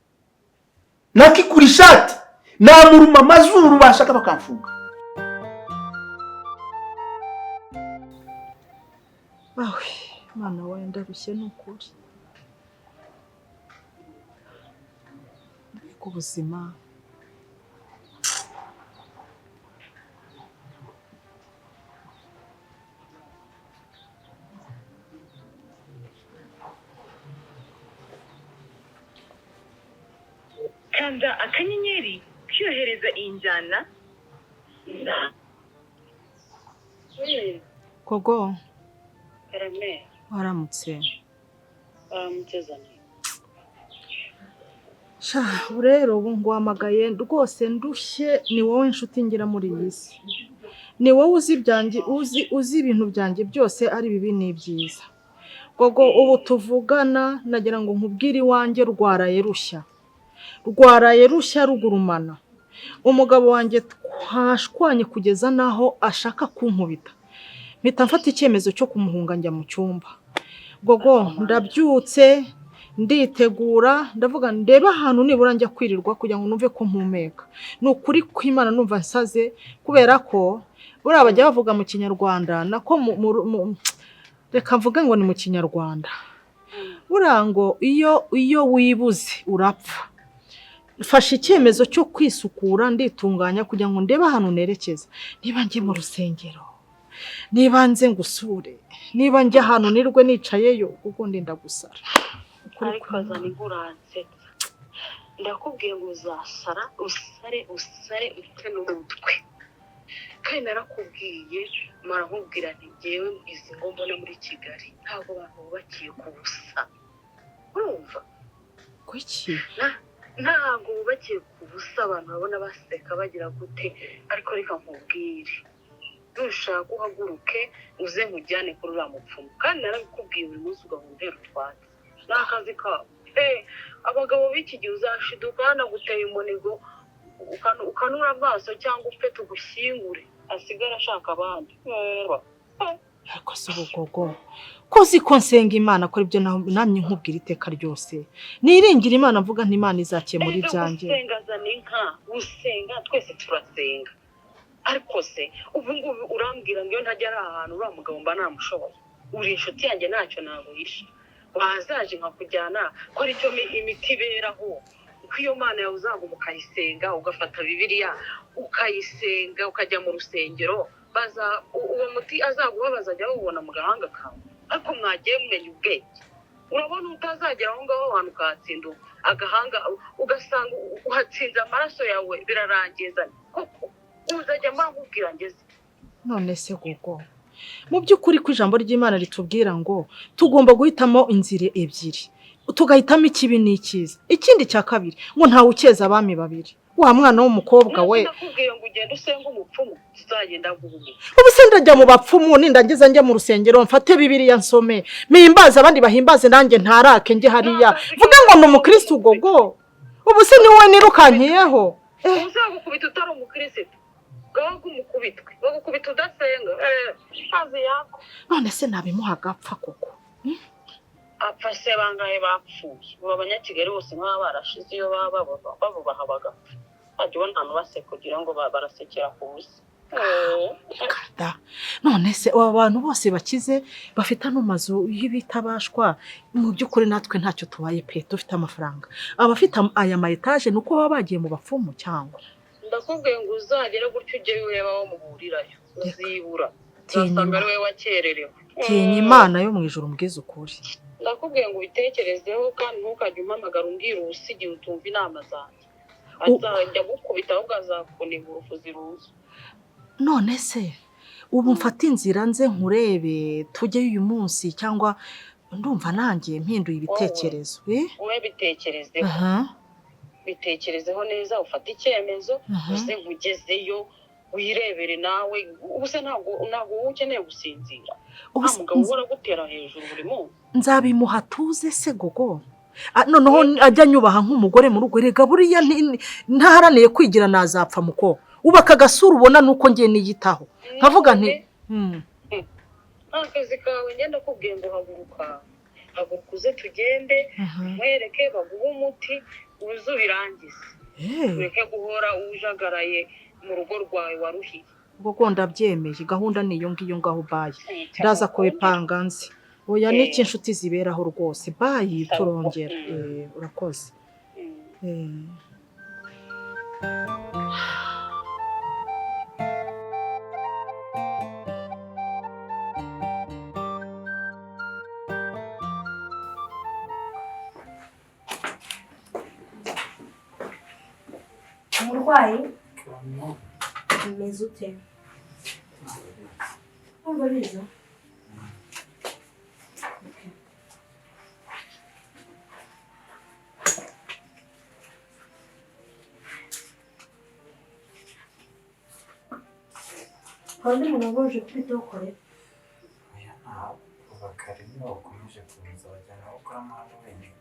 nakikura ishati namuruma amazuru bashaka bakamfunga. Awe Mana wawe ndarushye n'ukuri. Mbega ubuzima. Kanda akanyenyeri kyohereza iyi njyana. Gogo Karame, waramutse. mutezane. Sha rero ubu nguhamagaye rwose ndushye, ni wowe nshuti ngira muri iyi si. Ni wowe uzi ibyanjye, uzi ibintu byanjye byose ari bibi n'ibyiza. Gogo ubu tuvugana nagira ngo nkubwire iwanjye rwaraye rushya. Rwaraye rushya rugurumana. Umugabo wanjye twashwanye kugeza naho ashaka kunkubita. Mpita mfata icyemezo cyo kumuhunga njya mu cyumba. Gogo ndabyutse nditegura ndavuga ndeba ahantu nibura njya kwirirwa kugira ngo numve ko mpumeka. Ni ukuri kw'Imana numva nsaze kubera ko buriya bajya bavuga mu Kinyarwanda nako reka mvuge ngo ni mu Kinyarwanda. Buriya ngo iyo wibuze urapfa. Fasha icyemezo cyo kwisukura nditunganya kugira ngo ndebe ahantu nerekeza. Niba njye mu rusengero, niba nze ngusure, niba njye ahantu nirwe nicayeyo kuko ndenda gusara. Ariko azana inkuransetsa. Ndakubwiye ngo uzasara, usare utwe n'umutwe. Kandi narakubwiye mara nkubwira nti ngewe izi ngo mbona muri Kigali ntabwo abantu bubakiye ku busa. Urumva? Kuki? Ntabwo bubakiye ku busa, abantu babona baseka bagira gute, ariko reka nkubwire. Nushaka uhaguruke uze nkujyane kuri uriya mupfumu. Kandi narabikubwiye buri munsi ugahundera utwatsi. Ni akazi kabo. Abagabo b'iki gihe uzashiduka hanaguteye umunigo ukanura amaso cyangwa upfe tugushyingure asigara ashaka abandi. Ariko se Gogo ko uzi ko nsenga Imana ko ibyo namye nkubwira iteka ryose. Niringira Imana mvuga nti Imana izakemura ibyanjye. Gusengaza ni nka gusenga, twese turasenga. Ariko se ubu ngubu urambwira ngo iyo ntajya ari ahantu uriya mugabo mba namushoboye. Uri inshuti yanjye ntacyo naguhisha. Wazaje nkakujyana ko aricyo imiti iberaho. Uko iyo Mana yawe uzaguma ukayisenga, ugafata Bibiliya ukayisenga, ukajya mu rusengero, uwo muti azagubabaza ajya awubona mu gahanga kawe. Ariko mwagiye mumenya ubwenge. Urabona utazagera aho ngaho abantu ukatsinda agahanga ugasanga uhatsinze amaraso yawe birarangizanye. Koko uzajya mbabwira ngeze. None se Gogo mu by'ukuri ko ijambo ry'Imana ritubwira ngo tugomba guhitamo inzira ebyiri. Tugahitamo ikibi n'ikiza. Ikindi cya kabiri ngo ntawe ukeza abami babiri. Wa mwana w'umukobwa we. Nakubwiye ngo ugende usenga umupfumu tuzagenda guhumura. Ubu se ndajya mu bapfumu nindangiza njya mu rusengero mfate Bibiliya nsome. Mihimbaza abandi bahimbaze nanjye ntarake njye hariya. Vuga ngo ni umukristo Gogo. Ubu se ni wowe nirukankiyeho. Uzagukubita utari umukristo. Gaho umukubitwe. Bagukubita udasenga. Hazi yako. None se nabimuha gapfa koko. Apfa se bangahe bapfuye. Ubu abanyakigali bose nk'aba barashize iyo babubaha bagapfa. Ajya ubona abantu baseka kugira ngo barasekera ku busa. None se aba bantu bose bakize bafite ano mazu y'ibitabashwa mu by'ukuri natwe ntacyo tubaye pe dufite amafaranga. Abafite aya ma etage nuko baba bagiye mu bapfumu cyangwa. Ndakubwiye ngo uzagere gutyo ujye ureba aho muhurirayo. Uzibura. Uzasanga ari we wakererewe. Tinya Imana yo mu ijuru mbwiza ukuri. Ndakubwiye ngo ubitekerezeho kandi ntukajye umpamagara umbwira ubusigiye utumva inama zanjye. Azajya gukubita ahubwo azakuniga urufuzi ruza. None se ubu mfata inzira nze nkurebe tujye uyu munsi cyangwa ndumva nanjye mpinduye ibitekerezo. Wowe bitekerezeho. Bitekerezeho neza ufata icyemezo uze nkugezeyo wirebere nawe. Ubu se ntabwo ukeneye gusinzira. Umugabo uhora gutera hejuru buri munsi. Nzabimuha tuze se Gogo. Noneho ajya nyubaha nk'umugore mu rugo. Rega buriya ntaharaniye kwigira nazapfa muko. Ubaka agasura ubona nuko ngiye niyitaho. Nkavuga nti akazi kawe ngenda kubwiye ngo haguruka. hagukuze tugende nkwereke baguhe umuti uze ubirangize ureke guhora ujagaraye mu rugo rwawe waruhiye ubwo ndabyemeye gahunda niyo ngiyo ngaho bayi ndaza kubipanga nzi oya n'iki inshuti ziberaho rwose bayi turongera urakoze umurwayi umeze ute wumva biza kandi umuntu waje kwitaho kure oya ntabwo kuva kare niba ukomeje kuza bajyana gukora amahano wenyine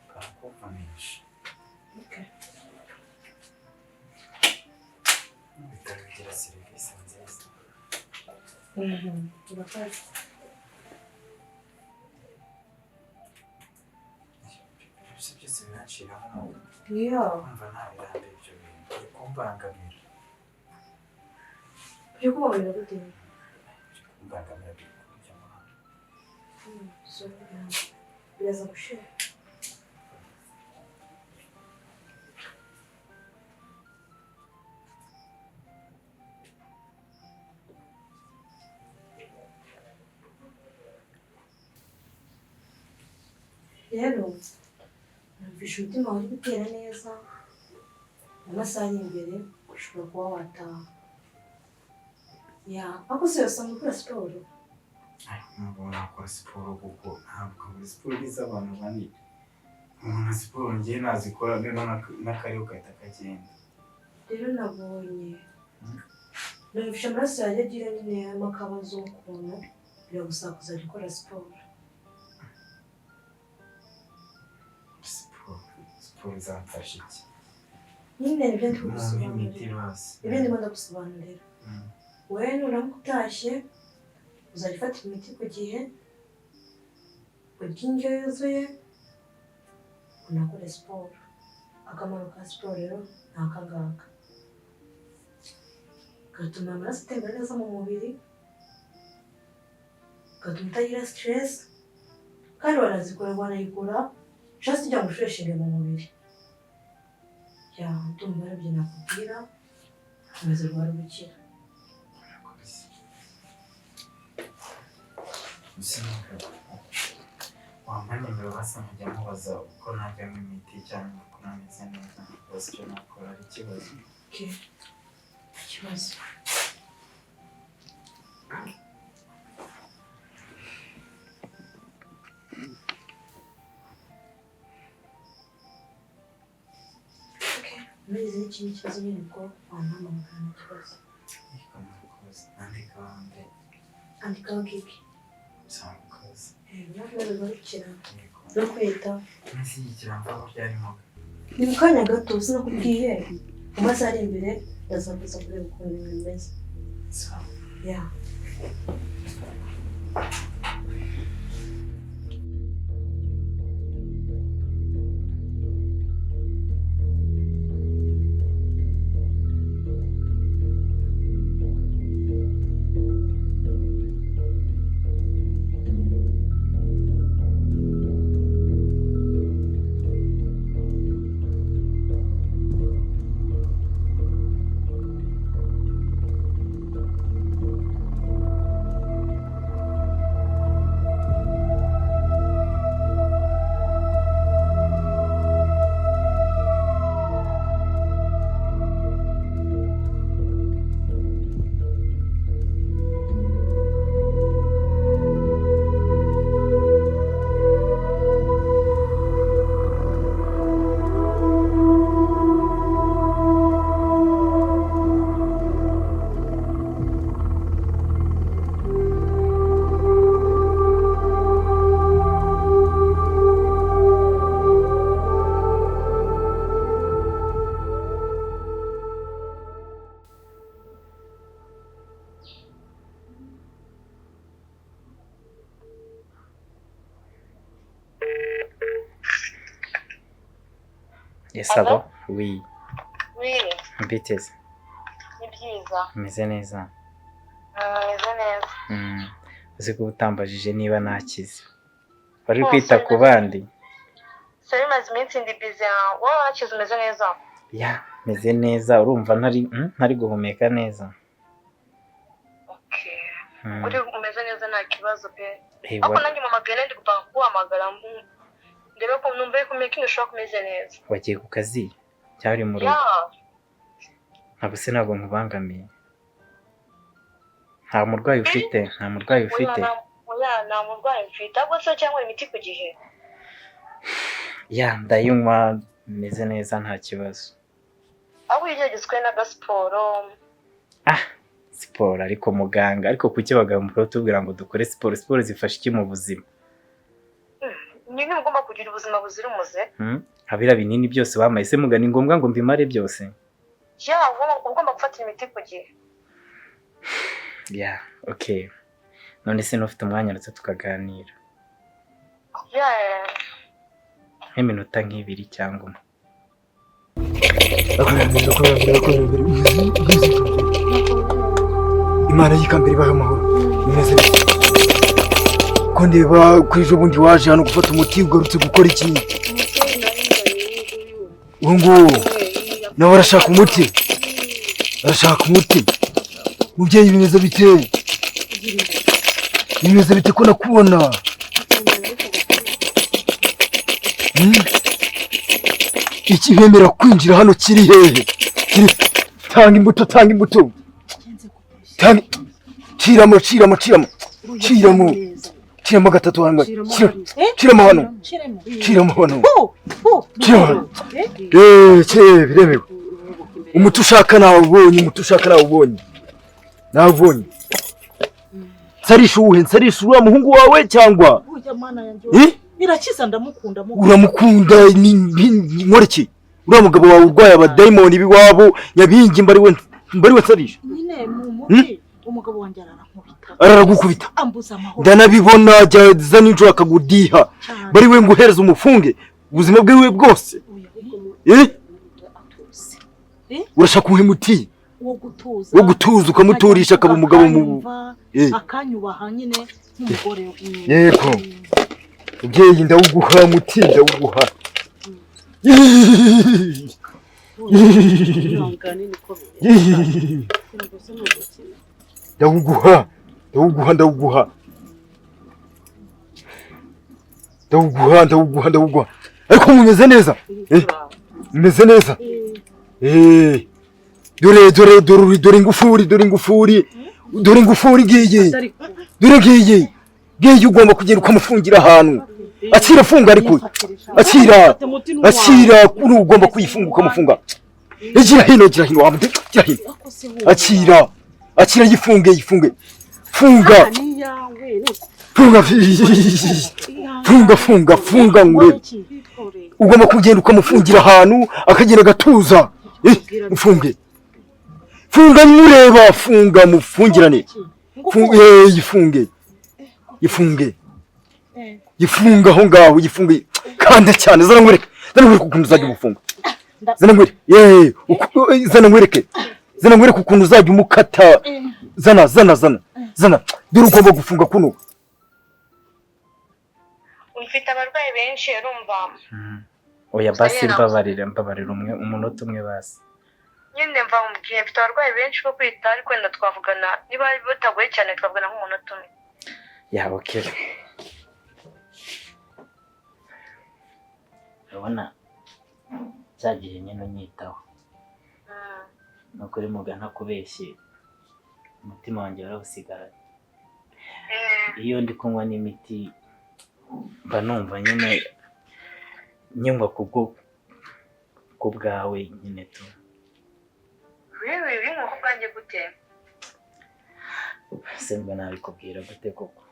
barakuvunisha ibitaro bigira serivisi nziza urakoze byose biranciraho kumva ntabirambe ibyo bintu biri kumbangamira byo kubabarira gute kumbangamira biri kurya amahano biraza gushira rero numvise umutima wawe uri gutera neza amasaha ari imbere ushobora kuba wataha ariko se usanga ukora siporo ntabwo nakora siporo kuko ntabwo muri siporo iz'abantu banini umuntu siporo ngiye nazikora n'akariho gahita kagenda rero nabonye numvise amaraso yanjye agira nyine harimo akabazo k'ukuntu biragusaba kuzajya ukora siporo siporo izamfasha iki nyine nibyo ndi kugusobanurira ibyo ndimo ndagusobanurira wowe nuramuka utashye uzajya ufata imiti ku gihe urya indyo yuzuye unakore siporo akamaro ka siporo rero ni aka ngaka gatuma amaraso atembera neza mu mubiri gatuma utagira siteresi kandi wanayigura just ujya ngo ufureshinge mu mubiri ndumva aribyo nakubwira umeze rwari gukira wambaye nimero basa nkajya mubaza uko najyamo imiti cyangwa uko nameze neza bose icyo nakora ari ikibazo ikibazo Mezi n'ikindi kibazo nyine ubwo wampamagara nta kibazo andikaho kiki nakugarukira no kwita ni mu kanya gato sinakubwiye mu masaha ari imbere ndazakuza kureba ukuntu ibintu bimeze Yes, alo. Oui. Oui, Mbiteze. ni byiza. Meze neza. Meze neza. Uzi ko utambajije niba nakize. Wari kwita ku bandi? Sari maze iminsi ndi busy. Wowe wakize umeze neza? Ya, meze neza. Urumva ntari guhumeka neza. Okay. Uri umeze neza nta kibazo pe. Ako nanjye mama gane ndi gupanga kuhamagara ndebe ko numva ko making ushobora kumeze neza. Wagiye ku kazi? Cyari mu rugo? Yeah. Ntabwo se ntabwo nkubangamiye. Nta murwayi ufite? Nta murwayi ufite? Nta murwayi mfite. Ahubwo se cyangwa imiti ku gihe? Ya, ndayinywa meze neza nta kibazo. Aho yigezwe na gasiporo. Siporo ariko muganga, ariko kuki bagambura tubwira ngo dukore siporo? Siporo zifasha iki mu buzima? Nyine ugomba kugira ubuzima buzira umuze. Habira binini byose bamaye se mugani ngombwa ngo mbimare byose? Ya, ugomba gufata imiti ku gihe. Ya, okay. None se nufite umwanya ndetse tukaganira? Ya. Nk'iminota nk'ibiri cyangwa umwe. Imana y'ikambere ibahe amahoro. Bimeze bite? Ko ndeba kuri ejo bundi waje hano gufata umuti ugarutse gukora iki? Nguwo nawe arashaka umuti. Arashaka umuti. Mubyeyi bimeze bite? Bimeze bite ko nakubona? Iki hemera kwinjira hano kiri hehe? Tanga imbuto, tanga imbuto. Ciramo gatatu hano. Ciramo hano. Biremewe. Umuti ushaka nawe ubonye, Nawubonye. Nsarisha uriya muhungu wawe cyangwa? Irakiza ndamukunda. Uramukunda nkoreki? Uriya mugabo wawe urwaye abadayimoni biwabo Nyabingi mbari we nsarisha. Nyine mu muti umugabo wanjye araragukubita. Ambuza amahoro. Ndanabibona jya nijoro akagudiha. Bari we nguhereza umufunge ubuzima bwiwe bwose. Urashaka umuti wo gutuza ukamuturisha akaba umugabo mu akanyubaha nyine nk'umugore. Yego. Ubyeyi ndawuguha muti ndawuguha. Ndawuguha. Ariko mumeze neza? Mumeze neza? Dore ingufuri ngiyi. Ngiyi ugomba kugenda ukamufungira ahantu. Akira funga ariko. Akira ugomba kuyifunga ukamufunga. Igira hino wamude. Akira yifunge. Funga ngure. Ugomba kugenda ukamufungira ahantu akagenda gatuza. Mufunge. Funga mureba, mufungirane. Yifunga aho ngaho, yifunge kanda cyane. Zana nkwereke ukuntu uzajya umufunga. Zana nkwereke ukuntu uzajya umukata. Zana. Dore ugomba gufunga kuno. Ufite abarwayi benshi urumva. Oya basi mbabarira umunota umwe basi. Nyine mva umubwiye mfite abarwayi benshi bo kwita ariko wenda twavugana niba bitagoye cyane twavugana nk'umunota umwe. Ya okay. Urabona cyagiye nyine nyitaho. Nukuri mugana kubeshye. Umutima wanjye warawusigaranye. Iyo ndi kunywa n'imiti mba numva nyine nyumva kubwawe nyine tu. Wewe nko bwanjye gute? Semba nabikubwira gute koko?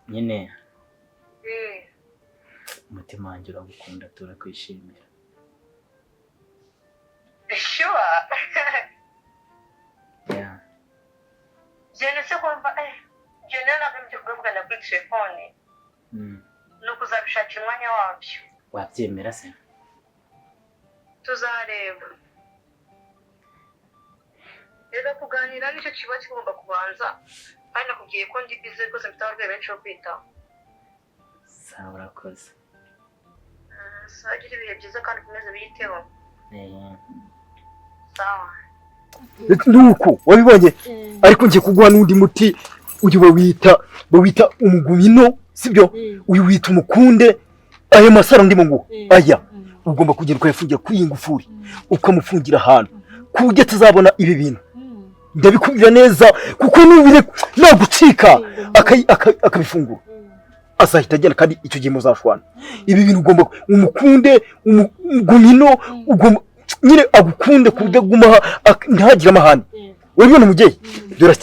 Nyine umutima wanjye uragukunda turakwishimira. Sure. Yeah. Je ne sais quoi faire. Je n'ai pas même de problème avec le téléphone. ni ukuzabishakira umwanya wabyo. wabyemera se? Tuzareba. Rero kuganira nicyo kiba kigomba kubanza, kandi nakubwiye ko ndi bize rwose mfite abarwayi benshi bo kwitaho. Sawa, urakoze. Sagira ibihe byiza kandi ukomeze biyiteho. Sawa. nuko wabibonye ariko ngiye kuguha n'undi muti uyu bawita umugumino sibyo uyu wita umukunde ayo masaro ndimo ngo aya ugomba kugenda ukayafungira kuri iyi ngufuri ukamufungira ahantu kujya tuzabona ibi bintu ndabikubwira neza kuko nubire nagucika akabifungura azahita agenda kandi icyo gihe muzashwana ibi bintu ugomba umukunde umugumino ugomba nyine agukunde kudaguma ntihagire amahane wabibona mubyeyi dore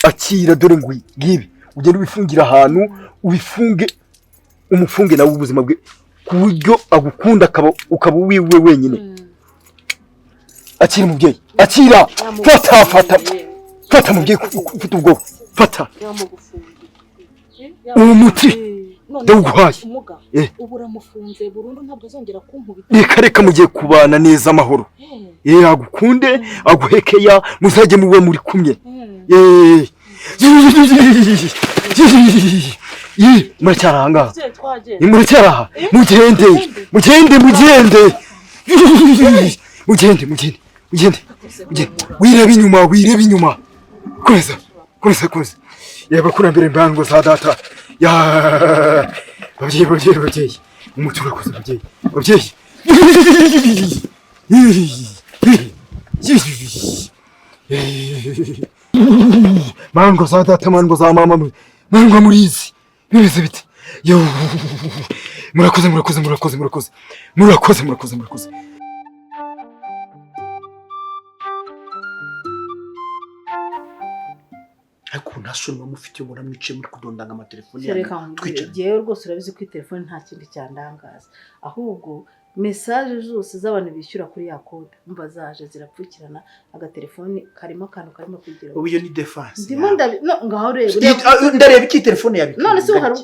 akira dore ngo ngibi ugenda ubifungira ahantu ubifunge umufunge nawe ubuzima bwe ku buryo agukunda ukaba wiwe wenyine akira mubyeyi akira fata mubyeyi ufite ubwoba fata umuti ndawuguhaye ubu uramufunze burundu ntabwo azongera kunkubita reka mugiye kubana neza amahoro agukunde aguhekeya muzajye muwe muri kumwe muracyaranga muracyaraha mugende wirebe inyuma komeza yaba kurambere mbango za data ya babyeyi umuti urakoze babyeyi mango za data mango za mama mango murizi bimeze bite yo murakoze ariko ntasoni mufite ubona mwice muri kudondanga amatelefoni yewe rwose urabizi ko telefone nta kindi cyandangaza ahubwo message zose z'abantu bishyura kuri ya code umva zaje zirapfukirana agatelefoni karimo kugira ubu iyo ni defense ndimo ngaho rero ndareba iki telefone yawe none se hari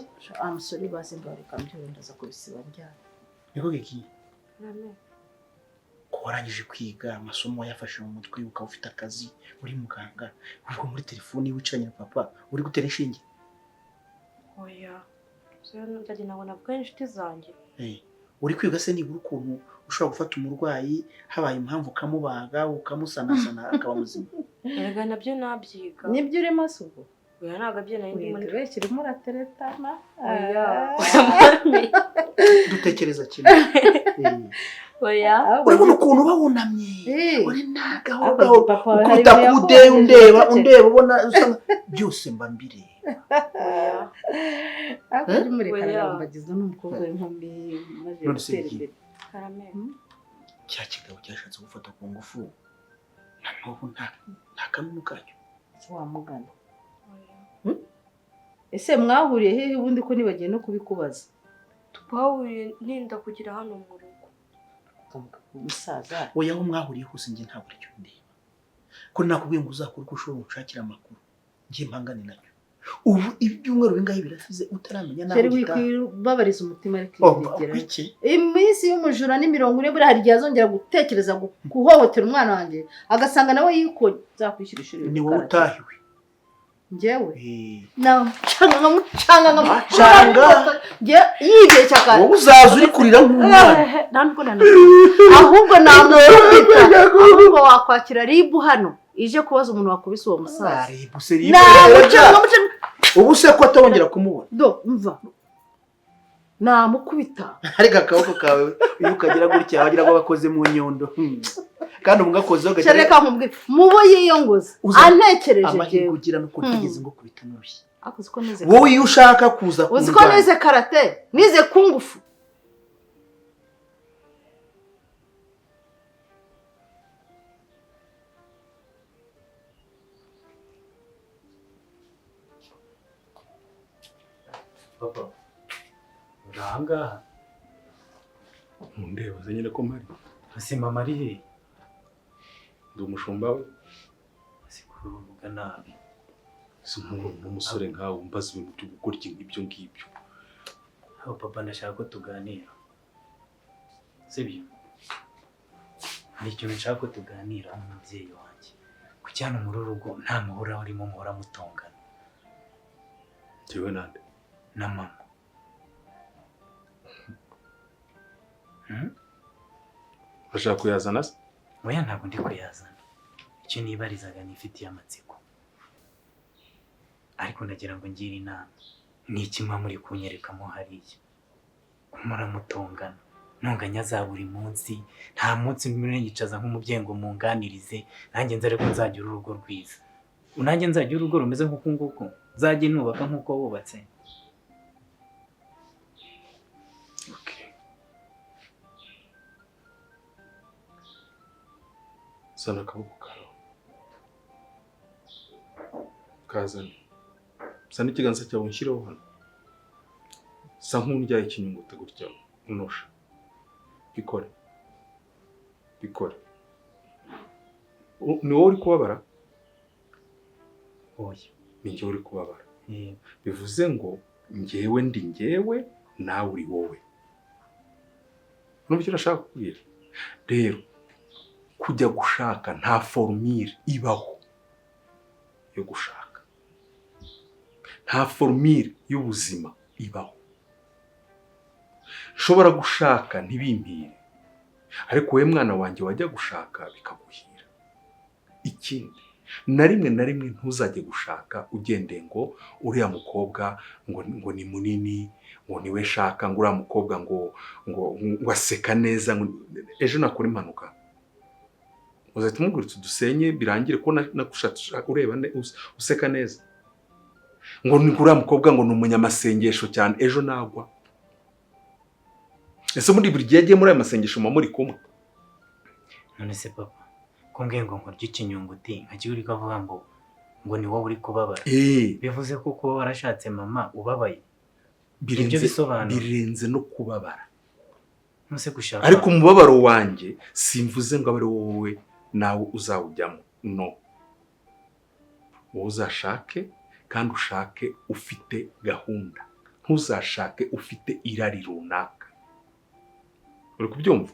amusori bazimbarika mbyo ndaza kubisiba njyana niko giki ko warangije kwiga amasomo yafashe mu mutwe ukaba ufite akazi uri muganga ubwo muri telefoni wicaranye na papa uri gutera inshinge oya so ndaje nabona bwa inshuti zanjye uri kwiga se nibura ukuntu ushobora gufata umurwayi habaye impamvu ukamubaga ukamusanasana akaba muzima erega nabyo nabyiga nibyo uri masugo oya ntago byo nari ndimo rekiri murateretana oya dutekereza kimwe oya urabona ukuntu bawunamye uri nagahoro ukubita kude undeba ubona byose mba mbire akuri muri karambagizwe n'umukobwa w'inkumi maze gutera imbere cya kigabo cyashatse gufata ku ngufu na n'ubu nta kanunu kacyo wamugana ese mwahuriye hehe ubundi ko nibagiye no kubikubaza twahuriye ninda kugira hano mu rugo umusaza oya aho mwahuriye hose njye ntabwo aricyo ndeba ko nakubwiye ngo uzakora uko ushobora gushakira amakuru njye mpangane nacyo ubu ibyumweru bingahe birasize utaramenya naho cyari wikwibabariza umutima ariko iminsi y'umujura ni 40 buri hari gihe azongera gutekereza guhohotera umwana wanjye agasanga nawe yiko zakwishyura ishuri ni wowe utahiwe njyewe ncaga njye yibye cyakara wowe uzaza uri kurira nk'umwana ntabwo ahubwo namukubita ahubwo wakwakira ribu hano ije kubaza umuntu wakubise uwo musaza ubu se ko atongera kumubona mva namukubita ariko akaboko kawe iyo ukagira gutya wagira ngo bakoze mu nyondo kandi umugakozeho gagira reka nkubwire mubo yiyongoza antekereje amahirwe ugira no kutigeze ngo kubita n'urushyi akoze ko neze wowe iyo ushaka kuza uzi ko neze karate nize kungufu papa urahangaha ndeba nyine ko mari ase mama ari he ndi umushumba we sikuruvuga nabi n'umusore nkawe umbaza ibintu byo gukora ibyo ngibyo aho papa ndashaka ko tuganira sibyo hari ikintu nshaka ko tuganira nk'umubyeyi wanjye kuki hano muri uru rugo nta muhora urimo muhora mutongana Jewe nande na mama urashaka kuyazana se oya ntabwo ndi kuyazana icyo nibarizaga nifitiye amatsiko ariko ndagira ngo ngire inama ni iki mwa muri kunyerekamo hariya muramutongana ntonganya za buri munsi nta munsi muri nyicaza nk'umubyeyi ngo munganirize nanjye nzare ko nzagira urugo rwiza nanjye nzagira urugo rumeze nk'uku nguku nzajye nubaka nk'uko wubatse zana akaboko kawe kazana zana ikiganza cyawe unshireho hano sa nk'undyaye ikinyunguta gutya unosha bikore ni wowe uri kubabara oya ni njyewe uri kubabara bivuze ngo njyewe ndi njyewe nawe uri wowe n'ubyo urashaka kubwira rero kujya gushaka nta formule ibaho yo gushaka nta formule y'ubuzima ibaho nshobora gushaka ntibimpire ariko wowe mwana wanjye wajya gushaka bikaguhira ikindi na rimwe ntuzajye gushaka ugendeye ngo uriya mukobwa ngo ni munini ngo niwe shaka ngo uriya mukobwa ngo aseka neza ejo nakora impanuka uzahita umubwira udusenye birangire ko nagushatse ureba useka neza ngo uriya mukobwa ngo ni umunyamasengesho cyane ejo nagwa ese muri buri gihe agiye muri aya masengesho muba muri kumwe none se papa kumbwiye ngo nkurye ikinyunguti nkakiye uri kavuga ngo ni wowe uri kubabara bivuze ko kuba warashatse mama ubabaye ibyo bisobanura birenze no kubabara nose gushaka ariko umubabaro wanjye simvuze ngo abe ari wowe nawe uzawujyamo no wowe uzashake kandi ushake ufite gahunda ntuzashake ufite irari runaka uri kubyumva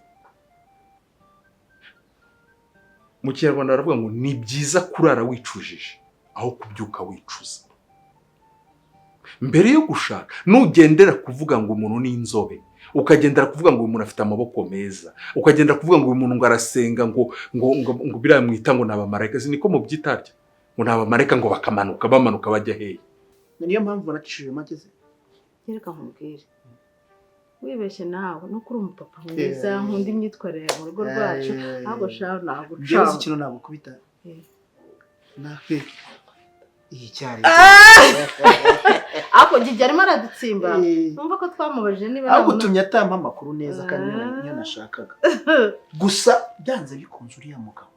mu kinyarwanda baravuga ngo ni byiza kurara wicujije aho kubyuka wicuza mbere yo gushaka nugendera kuvuga ngo umuntu ni inzobe ukagendera kuvuga ngo uyu muntu afite amaboko meza ukagendera kuvuga ngo uyu muntu ngo arasenga ngo biriya mwita ngo ni abamarayika niko mubyitarya ngo ni abamarayika ngo bamanuka bajya hehe niyo mpamvu baracishije make se reka nkubwire wibeshye nawe no kuri umupapa mwiza nkunda imyitwarire mu rugo rwacu ahubwo shaho ntabwo njyewe si ikintu nagukubita nawe iyi cyari ako gijya arimo aradutsimba numva ko twamubajije niba ahubwo utumye atampa amakuru neza kandi niyo nashakaga gusa byanze bikunze uriya mugabo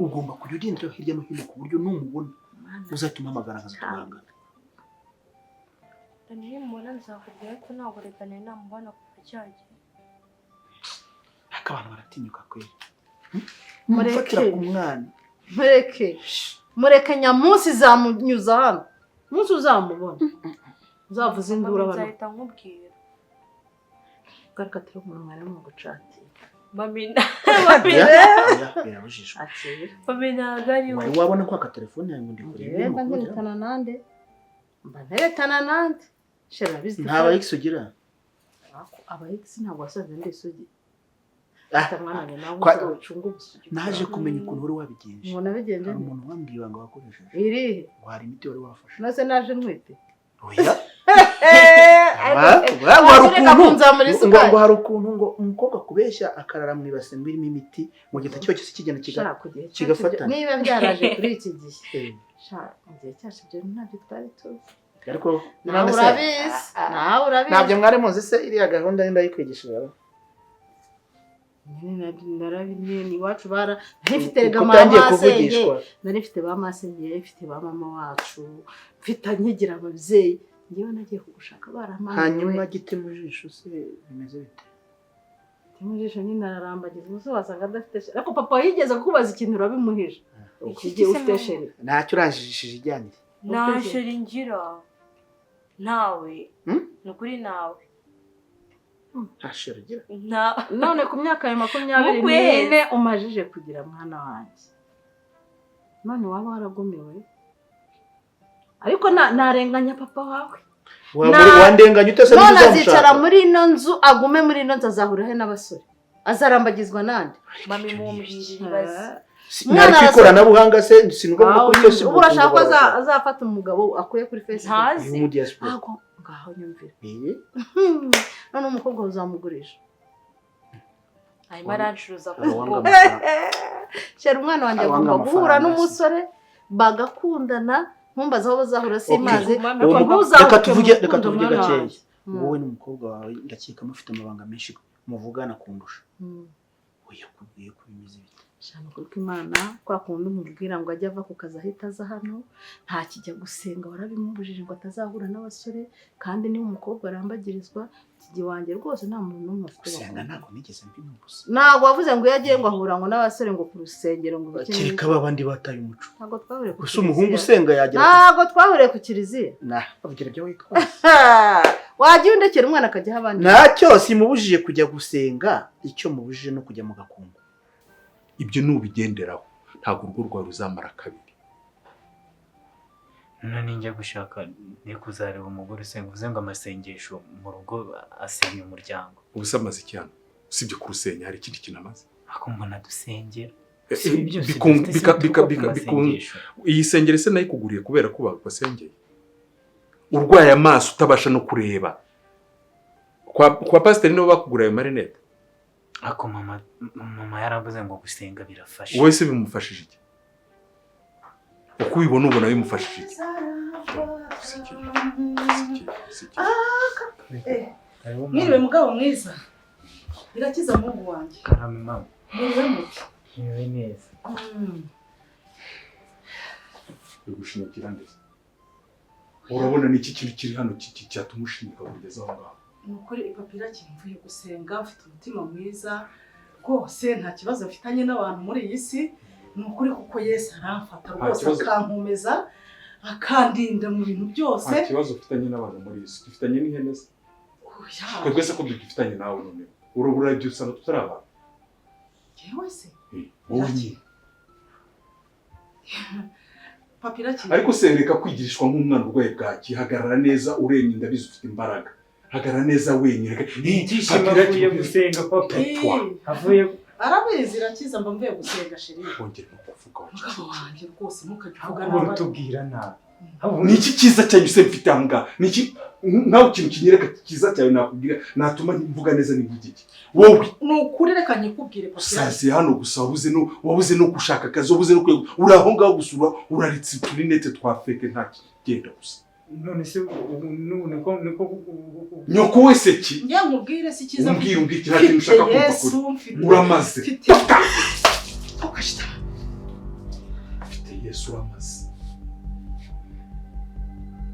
ugomba kujya ugendera hirya no hino ku buryo numubona uzahita umpamagara nkazatubangana niyo mubona nzakubwira ko ntabwo reka nari namubona kuva cyagiye ariko abantu baratinyuka kweli mufatira ku mwana mureke nyamunsi zamunyuza hano umunsi uzamubona uzavuza induru abantu nzahita nkubwira garuka turi umuntu mwari mu gucatira mamina birabujijwe mamina gari wari wabona ko aka telefone yawe ndi kureba mba nteretana nande shera bizi nta ba X ugira aba X ntabwo wasaze ndi isugi naje kumenya ukuntu wari wabigenje umuntu abigenje hari umuntu wambwiye ibanga wakoresheje irihe ngo hari imiti wari wafashe nose naje ntwite oya ngo hari ukuntu ngo umukobwa kubeshya akarara mu ibase ngo irimo imiti mu gihe cyo cyose kigenda kigafata niba byaraje kuri iki gihe mu gihe cyacu ibyo ntabyo twari tuzi ariko nawe urabizi ntabyo mwari muzi se iriya gahunda ndayikwigishije ni iwacu nifite ba masenge mfite ba mama wacu mfite nkigira ababyeyi ngewe nagiye kugushaka baramaniwe hanyuma giti mu jisho se bimeze bite giti mu jisho nyine ararambagiza umusore wasanga adafite ariko papa yigeze kukubaza ikintu urabimuhije ikigiye ufite sheri ntacyo uranjijishije ijyanire nta sheri ngira nawe ni ukuri nawe ntashiragira none ku myaka ya 24 Mukwezi. n'ine umajije kugira mwana wanjye none waba waragumiwe ariko narenganya papa wawe wandenganya ute se none azicara muri ino nzu agume muri ino nzu azahura he n'abasore azarambagizwa nande mami mumbwirira ibibazo mwari kwikoranabuhanga se sinugomba kuri Facebook urashaka ko azafata umugabo akuye kuri Facebook ntazi mu diaspora ngaho nyumvira none umukobwa uzamugurisha hanyuma arancuruza abawanga kuko shera umwana wanjye agomba guhura n'umusore bagakundana ntumbaze aho bazahura simazi reka tuvuge gakeya wowe n'umukobwa wawe ndakeka mufite amabanga menshi muvugana kundusha oya kubwiye ko bimeze bite shana kuko Imana kwa kundi umubwira ngo ajya ava ku kazi ahita aza hano nta kijya gusenga warabimubujije ngo atazahura n'abasore kandi niba umukobwa arambagirizwa kigi wanjye rwose nta muntu n'umwe afite gusenga ntabwo nigeze mbimubuza ntabwo wavuze ngo iyo agiye ngo ahura ngo n'abasore ngo ku rusengero ngo kereka babandi bataye umuco ntabwo twahuriye ku gusa umuhungu usenga yagira ntabwo twahuriye ku kiliziya bavugira ibyo witwa wagiye undekera umwana akajyaho abandi ntacyo simubujije kujya gusenga icyo mubujije no kujya mu gakungu ibyo nubigenderaho ntabwo urugo rwawe ruzamara kabiri. none ninjya gushaka ni kuzareba umugore usenga uvuze ngo amasengesho mu rugo asenya umuryango ubuse amaze cyane usibye ku rusenya hari ikindi kintu amaze ako mbona dusengera iyi sengere se nayikuguriye kubera ko basengeye urwaye amaso utabasha no kureba kwa pasiteri nibo bakugura ayo marinete ako mama yaravuze ngo gusenga birafasha wowe se bimufashije iki uko ubibona ubona bimufashije iki mwiriwe mugabo mwiza irakiza mungu wanjye karame mama mwiriwe muti niwe neza bigushimikira ndetse urabona niki kintu kiri hano cyatuma ushimika kugeza aho ngaho nukuri ipapira kimvuye gusenga mfite umutima mwiza rwose nta kibazo mfitanye n'abantu muri iyi si nukuri kuko Yesu aramfata rwose akankomeza akandinda mu bintu byose nta kibazo ufitanye n'abantu muri iyi si dufitanye n'ihene se twebwe se ko dufitanye nawe none urabura ibyo usanga tutari abantu yewe se wowe nyine papira kimwe ariko se reka kwigirishwa nk'umwana urwaye bwaki hagarara neza uremye ndabizi ufite imbaraga hagarara neza wenyine ibyishimo avuye gusenga papa avuye arabizi irakiza mba mvuye gusenga sheri wongera no kuvuga mugabo wanjye rwose ntukajya uvuga nabi tubwira nabi ni iki cyiza cyane use mfite aha ngaha ni iki nkaho ikintu kinyereka cyiza cyane nakubwira natuma mvuga neza n'imvuge iki wowe ni ukuri reka nyikubwire papira sazi hano gusa wabuze no gushaka akazi wabuze no kwego uri aho ngaho gusura uraritse uturinete twa feke nta kigenda gusa none se niko nyoko wese ki njya nkubwire si cyiza umbwira nta kintu ushaka kumva kuri uramaze mfite Yesu uramaze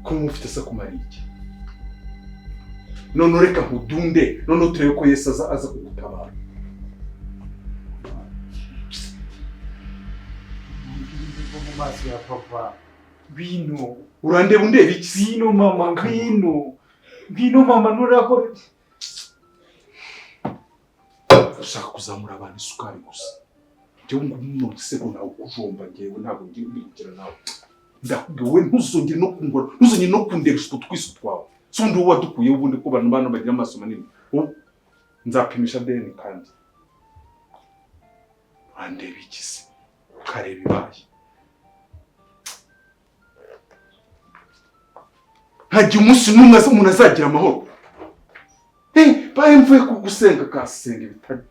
ko mufite se kumara iki none reka nkudunde none turebe ko Yesu aza kugutabara mu maso ya papa bino urandeba undeba iki bino mama bino mama nurakora ushaka kuzamura abantu isukari gusa njyewe ngo umuntu se ko nawe kujomba njyewe ntabwo ngiye mbikira nawe ndakubwiye wowe ntuzongere no kungora ntuzongere no kundeba utwo twiso twawe sundi uwo wadukuye ubundi ko abantu bana bagira amaso manini nzapimisha DNA kandi urandeba iki se ukareba ibaye hagiye umunsi n'umwe umuntu azagira amahoro baye mvuye kugusenga kasenga ibitari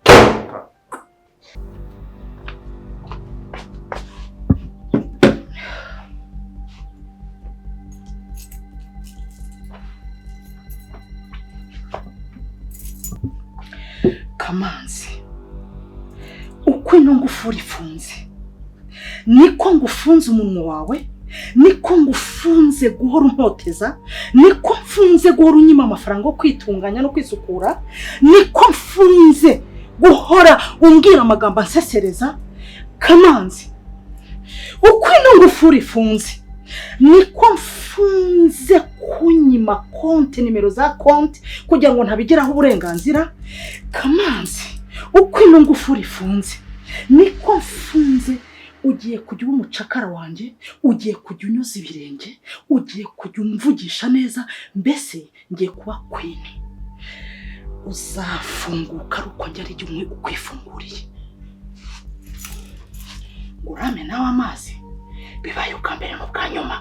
Kamanzi uko ino ngufuri ifunze niko ngufunze umunwa wawe niko ngufunze guhora untoteza niko mfunze guhora unyima amafaranga yo kwitunganya no kwisukura niko mfunze guhora umbwira amagambo ansesereza Kamanzi uko ino ngufuri ifunze niko mfunze kunyima konti, nimero za konti kugira ngo ntabigeraho uburenganzira. Kamanzi, uko ino ngufuri ifunze niko mfunze. Ugiye kujya uba umucakara wanjye, ugiye kujya unyuza ibirenge, ugiye kujya umvugisha neza, mbese ngiye kuba queen. Uzafunguka ari uko njye ari jye umwe ukwifunguriye. Urame nawe amazi bibaye ukambere mu bwa nyuma.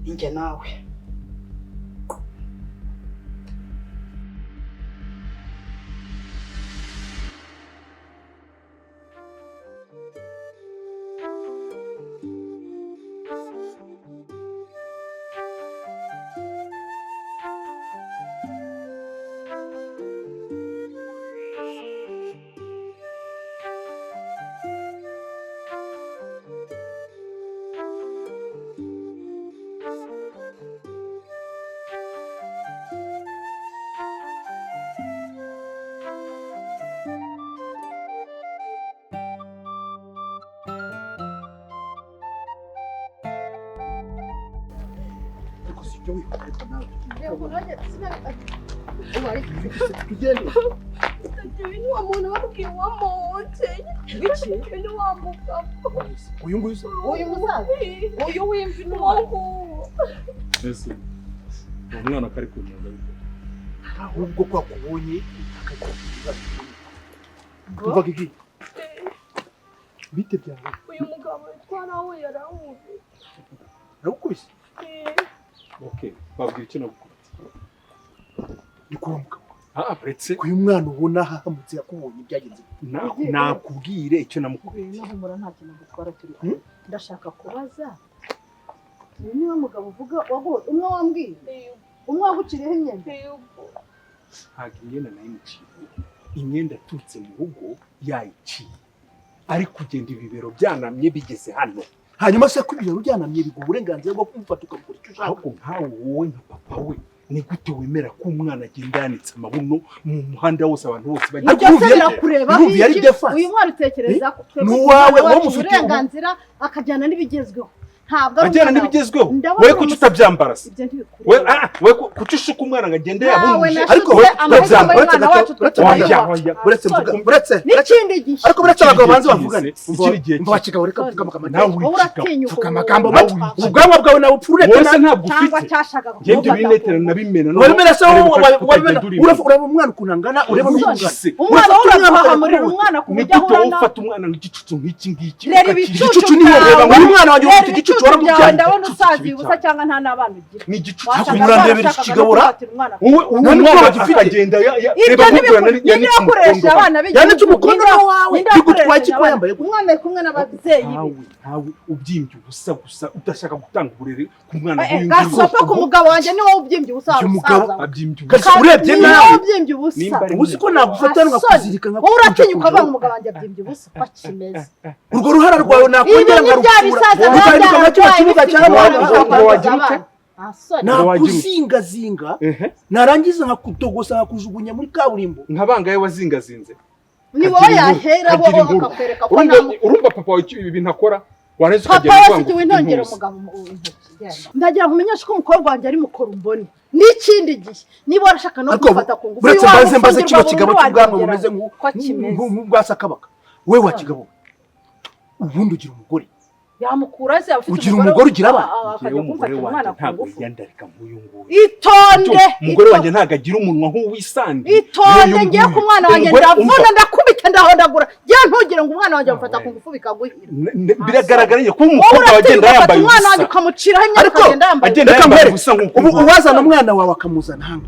Inge nawe umwana kari kunyanga ahubwo kwa kubonye umva iki bite byawe uyu mugabo twarawe yarawuze nakubise okay babwira icyo nakubita ndikura mugabo uretse uyu mwana ubona hahamutse yakubonye byagenze nakubwire icyo namukubita naho mura nta kintu gutwara turi. Ndashaka kubaza, uyu niwe mugabo uvuga umwe wambwiye, umwe waguciriyeho imyenda. ntabwo imyenda nayimuciye, imyenda aturutse mu rugo yayiciye, ari kugenda ibibero byanamye bigeze hano. hanyuma se ko ibintu byanamye biguha uburenganzira bwo kumufata ukakora icyo ushaka. ahubwo nkawe wowe nka papa we ni gute wemera ko umwana agenda yanitse amabuno mu muhanda wose abantu bose bagiye Uyu mwana utekereza ko n'uwawe wo mufite uburenganzira akajyana n'ibigezweho. Ntabwo ajyana n'ibigezweho. Wewe kuki utabyambara se? We kuki ushuka umwana ngo agende yabunje? Ariko uretse n'ikindi gihe ariko uretse abagabo banze bavugane mbakigabo reka vuga amagambo ubwanwa bwawe nawe upfurete ntabwo ufite ngende binetera na bimena no wabimena se uraba umwana kunangana ureba n'ubungane umwana urahahamurira umwana ku buryo ahorana ufata umwana n'igicucu nk'iki ngiki igicucu niyo reba ngo umwana wanjye ufite igicucu ndabona usazi ubusa cyangwa nta n'abana ugira ni igicucu kumurandebera ikigabura wowe umwana gifite agenda reba nk'ubwo yanitse umukondo yanitse umukondo wawe bigutwaye iki ko yambaye umwana ari kumwe n'ababyeyi ntawe ubyimbye ubusa gusa udashaka gutanga uburere ku mwana w'uyu gasopo ku mugabo wanjye niwe ubyimbye ubusa umugabo abyimbye ubusa urebye nawe ubyimbye ubusa uzi ko nagufata nkakuzirika wowe uratinyuka banga umugabo wanjye abyimbye ubusa ko kimeze urwo ruhara rwawe nakongera nkarukura nakuzingazinga narangiza nkakutogosa nkakujugunya muri kaburimbo nkabangaye wazingazinze ni wowe yaheraho akakwereka ko urumva papa wawe ibi bintu akora wareze ukagenda papa wasigiwe intongera umugabo ndagira ngo umenyeshe ko umukobwa wanjye ari mukora umboni n'ikindi gihe niba warashaka no gufata ku ngufu uretse mbaze kino kigabo cy'ubwanwa bumeze nk'ubwasakabaka we wa kigabo ubundi ugira umugore yamukura se afite ugira umugore ugira abana akajya kumfata umwana ku ngufu yandarika nk'uyu nguyu itonde umugore wanjye ntago agira umunwa nk'uwisandi itonde ngiye ku mwana wanjye ndavuna ndakubita ndahondagura njye ntugire ngo umwana wanjye amufata ku ngufu bikaguhira biragaragara ko umukobwa wagenda yambaye ubusa umwana wanjye ukamuciraho imyenda akagenda yambaye ubusa nk'uko uwazana umwana wawe akamuzana hano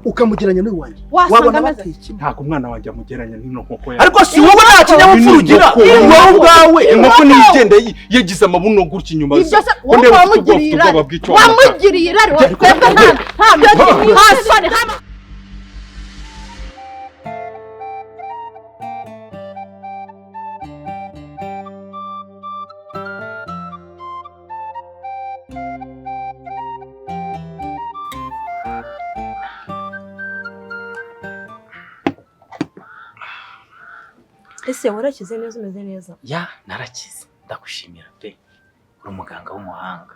ukamugeranya n'uyu wanjye wabona bateye kimwe ntabwo umwana wanjye amugeranya n'ino nkoko yawe ariko si wowe nta kinyabupfura ugira wowe ubwawe inkoko niyo igenda yagize amabuno gutya inyuma wowe wamugiriye irari twebwe ntabyo hasane ese warakize neza umeze neza? Ya narakize ndagushimira pe uri umuganga w'umuhanga.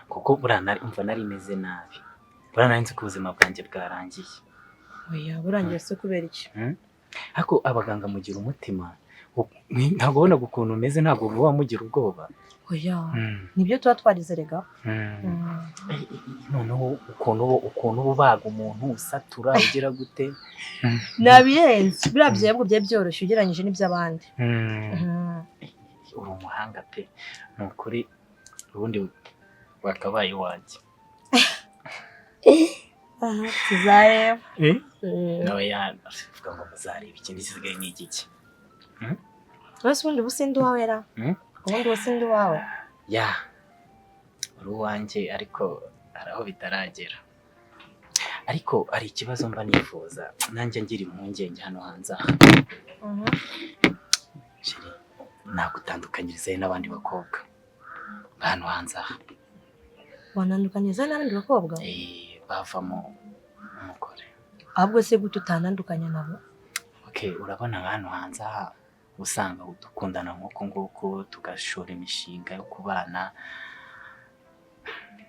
Kuko buriya umva nari meze nabi buriya nari nzi ko ubuzima bwanjye bwarangiye. Oya burangiye se kubera iki? Ariko abaganga mugira umutima ntabwo ubonaga ukuntu umeze ntabwo uba mugira ubwoba. Oya nibyo tuba twarize rega. Noneho ukuntu uba ubaga umuntu usatura ugira gute? Nabirenze biriya byebwe bye byoroshye ugereranyije n'iby'abandi. Uri umuhanga pe ni ukuri ubundi wakabaye iwanjye. Tuzareba. Nawe yavuga ngo muzareba ikindi gisigaye ni igiki? Wese ubundi businde uwawe ra? Ubundi businde uwawe? Ya uri uwanjye ariko hari aho bitaragera. Ariko hari ikibazo mba nifuza nanjye ngira impungenge hano hanze aha. Sheri nagutandukanyiriza n'abandi bakobwa hano hanze aha. Wanandukanyiriza n'abandi bakobwa? Bavamo umugore. Ahubwo se gute utanandukanya nabo? Okay, urabona hano hanze aha usanga dukundana nk'uko nguko tugashora imishinga yo kubana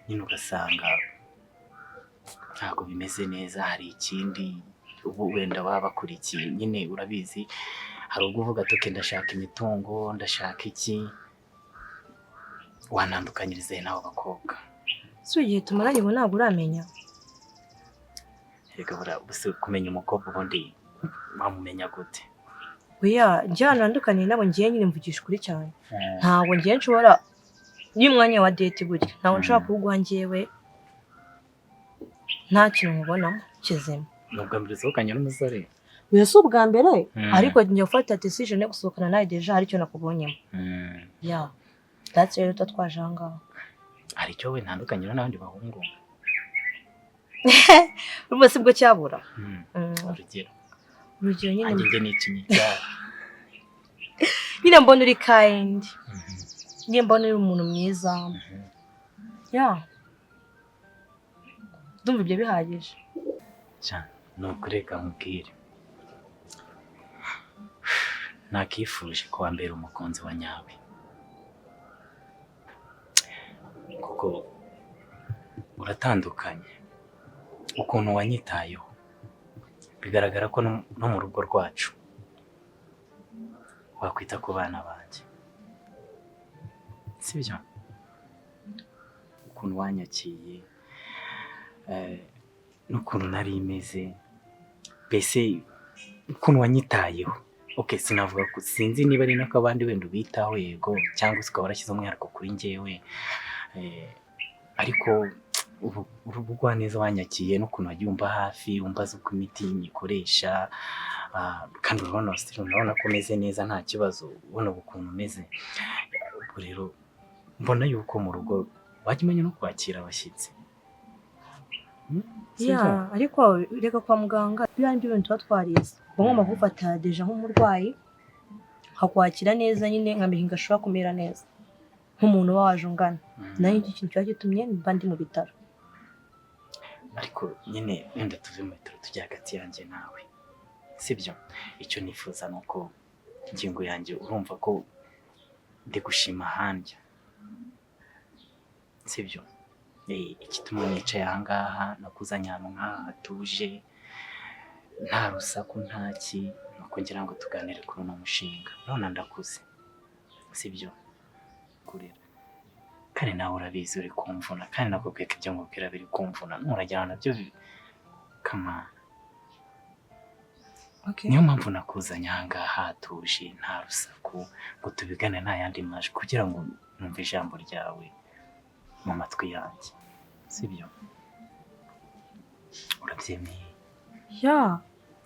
nyine ugasanga ntabwo bimeze neza. Hari ikindi ubu wenda baba bakurikiye nyine urabizi hari ubwo uvuga ati ndashaka imitungo ndashaka iki, wanandukanyirize n'abo bakobwa. Si igihe tumaranye ubu ntabwo uramenya? Reka buse kumenya umukobwa ubundi wamumenya gute? Oya njye nandukanye nabo ngiye nyine mvugisha ukuri cyane. Ntabwo ngiye nshobora y'umwanya wa date gutya ntabwo nshobora kuwuguha njyewe nta kintu mubonamo kizima. Nubwo mbere usohokanye n'umusore? Oya si ubwa mbere ariko njye gufata decision yo gusohokana nawe deja hari icyo nakubonyemo. Ya that's rero twaje aha ngaha. Hari icyo we ntandukanye n'abandi bahungu? Urumva si bwo cyabura? Urugero nyine njye ni ikinyi cyane nyine mbona uri kind, nyine mbona uri umuntu mwiza. Ya ndumva ibyo bihagije cyane. Nukureka nkubwire nakifuje ko wambera umukunzi wa nyawe kuko uratandukanye. Ukuntu wanyitayeho bigaragara ko no mu rugo rwacu wakwita ku bana banjye, sibyo? Ukuntu wanyakiye n'ukuntu nari imeze mbese ukuntu wanyitayeho. Okay, sinavuga ko sinzi niba ari nako abandi wenda ubitaho yego cyangwa se ukaba warashyize umwihariko kuri njyewe, ariko urubugwa neza wanyakiye n'ukuntu wagiye umba hafi umbaza uko imiti nyikoresha, kandi urabona ko umeze neza nta kibazo, ubona ukuntu umeze. Ubwo rero mbona yuko mu rugo wajya umenya no kwakira abashyitsi. Ya ariko reka kwa muganga biriya nibyo bintu tuba twarize. Ngomba gufata deja nk'umurwayi hakwakira neza nyine nkamenya ashobora kumera neza nk'umuntu waje ungana. Nayo iki kintu cyo gitumye mba ndi mu bitaro. Ariko nyine wenda tuve mu bitaro tujya hagati yanjye nawe, sibyo? Icyo nifuza nuko ingingo yanjye urumva ko ndi gushima hanjye, sibyo? Igituma nicaye aha ngaha nakuzanye ahantu nk'aha hatuje nta rusaku ntaki, nuko ngira ngo tuganire kuri uno mushinga. None ndakuze, sibyo? Kurera kandi nawe urabizi uri kumvuna, kandi nakubwiye ko ibyo nkubwira biri kumvuna nturajyana nabyo kama. Niyo mpamvu nakuzanye aha ngaha hatuje nta rusaku ngo tubigane nta yandi majwi kugira ngo numve ijambo ryawe mu matwi yanjye, sibyo? Urabyemeye? Ya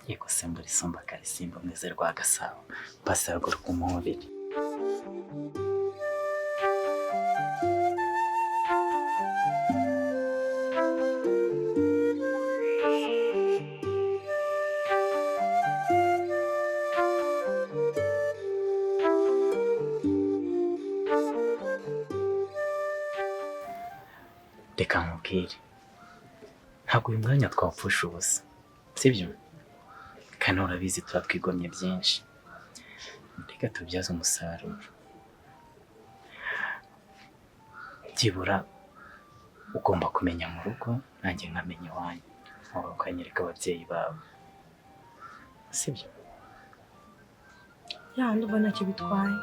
yego semba risumba karisimba mweze rwa Gasabo pasago rw'umubiri. Reka nkubwire ntabwo uyu mwanya twawupfusha ubusa, sibyo? kandi urabizi tuba twigomye byinshi, reka tubyaze umusaruro. Byibura ugomba kumenya mu rugo, nanjye nkamenya iwanyu, ukanyereka ababyeyi bawe, sibyo? Ya ndumva ntacyo bitwaye.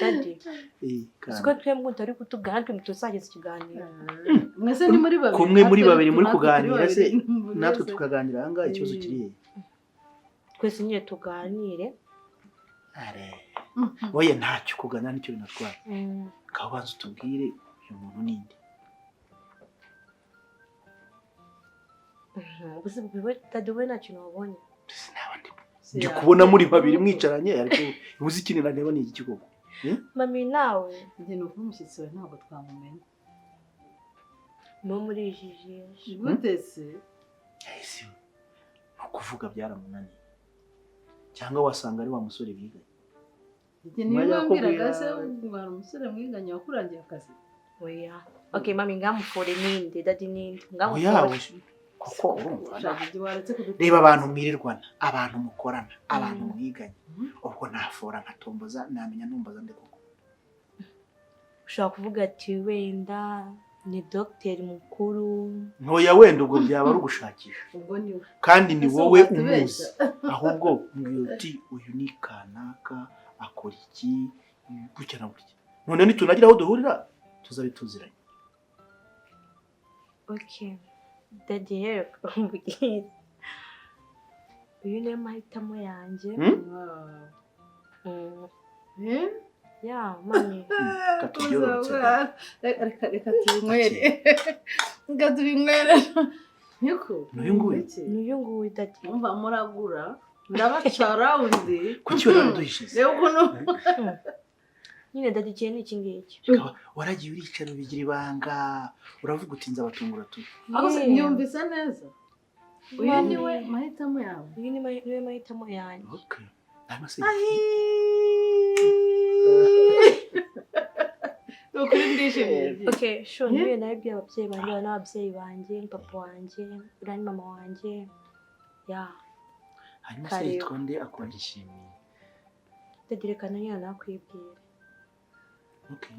Daddy, siko twemwe utari kutubwira natwe ntituzageza ikiganiro. Mwese ni muri babiri. Kumwe muri babiri muri kuganira se natwe tukaganira aha ngaha ikibazo kiri he? Twese nyine tuganire. Oya ntacyo kuganira nicyo binatwara. Ukaba ubanza utubwire uyu muntu ninde? Gusa Daddy we ntacyo nabonye. Ndi kubona muri babiri mwicaranye ariko ubuze ikintu nareba ni iki koko? Mami nawe njye nuko umushyitsi we ntabwo twamumenya. No muri jiji. Gute se? Ese no kuvuga byaramunaniye. Cyangwa wasanga ari wa musore biganye. Njye niba wambwiraga se ngo umusore mwiganye wakurangiye akazi. Oya. Okay mami ngamufore ninde Daddy ninde? Ngamufore. Kuko urumva reba abantu mwirirwana, abantu mukorana, abantu mwiganye. Ubwo nafora nkatomboza namenya numbaza nde koko. Ushaka kuvuga ati wenda ni docteur mukuru. Ntoya wenda ubwo byaba ari ugushakisha. Ubwo ni we. Kandi ni wowe umuzi. Ahubwo mbwira uti uyu ni kanaka akora iki gutya na gutya. None nitunagira aho duhurira tuzabe tuziranye. Okay. Daddy rero kumbwira. Uyu ni mahitamo yanjye. Ya mami. Reka tubinywere. Reka tubinywere. Niko. N'uyu nguyu. N'uyu nguyu Daddy. Umva muragura. Ndabacara undi. Kuki waraduhishize? Reba ukuntu. Nyine Daddy igihe ni iki ngiki. Waragiye uricara ubigira ibanga. Uravuga uti nzabatungura tu. Nyumvise neza. Uyu ni we mahitamo yawe. Uyu ni we mahitamo yanjye. Okay. Ukuri ndishimye. Okay, sure. Niwe nabibwiye ababyeyi banjye n'ababyeyi banjye, papa wanjye, urani mama wanjye. Ya. Hanyuma se yitwa nde akwishimiye? Daddy reka nanya nakwibwira. Okay.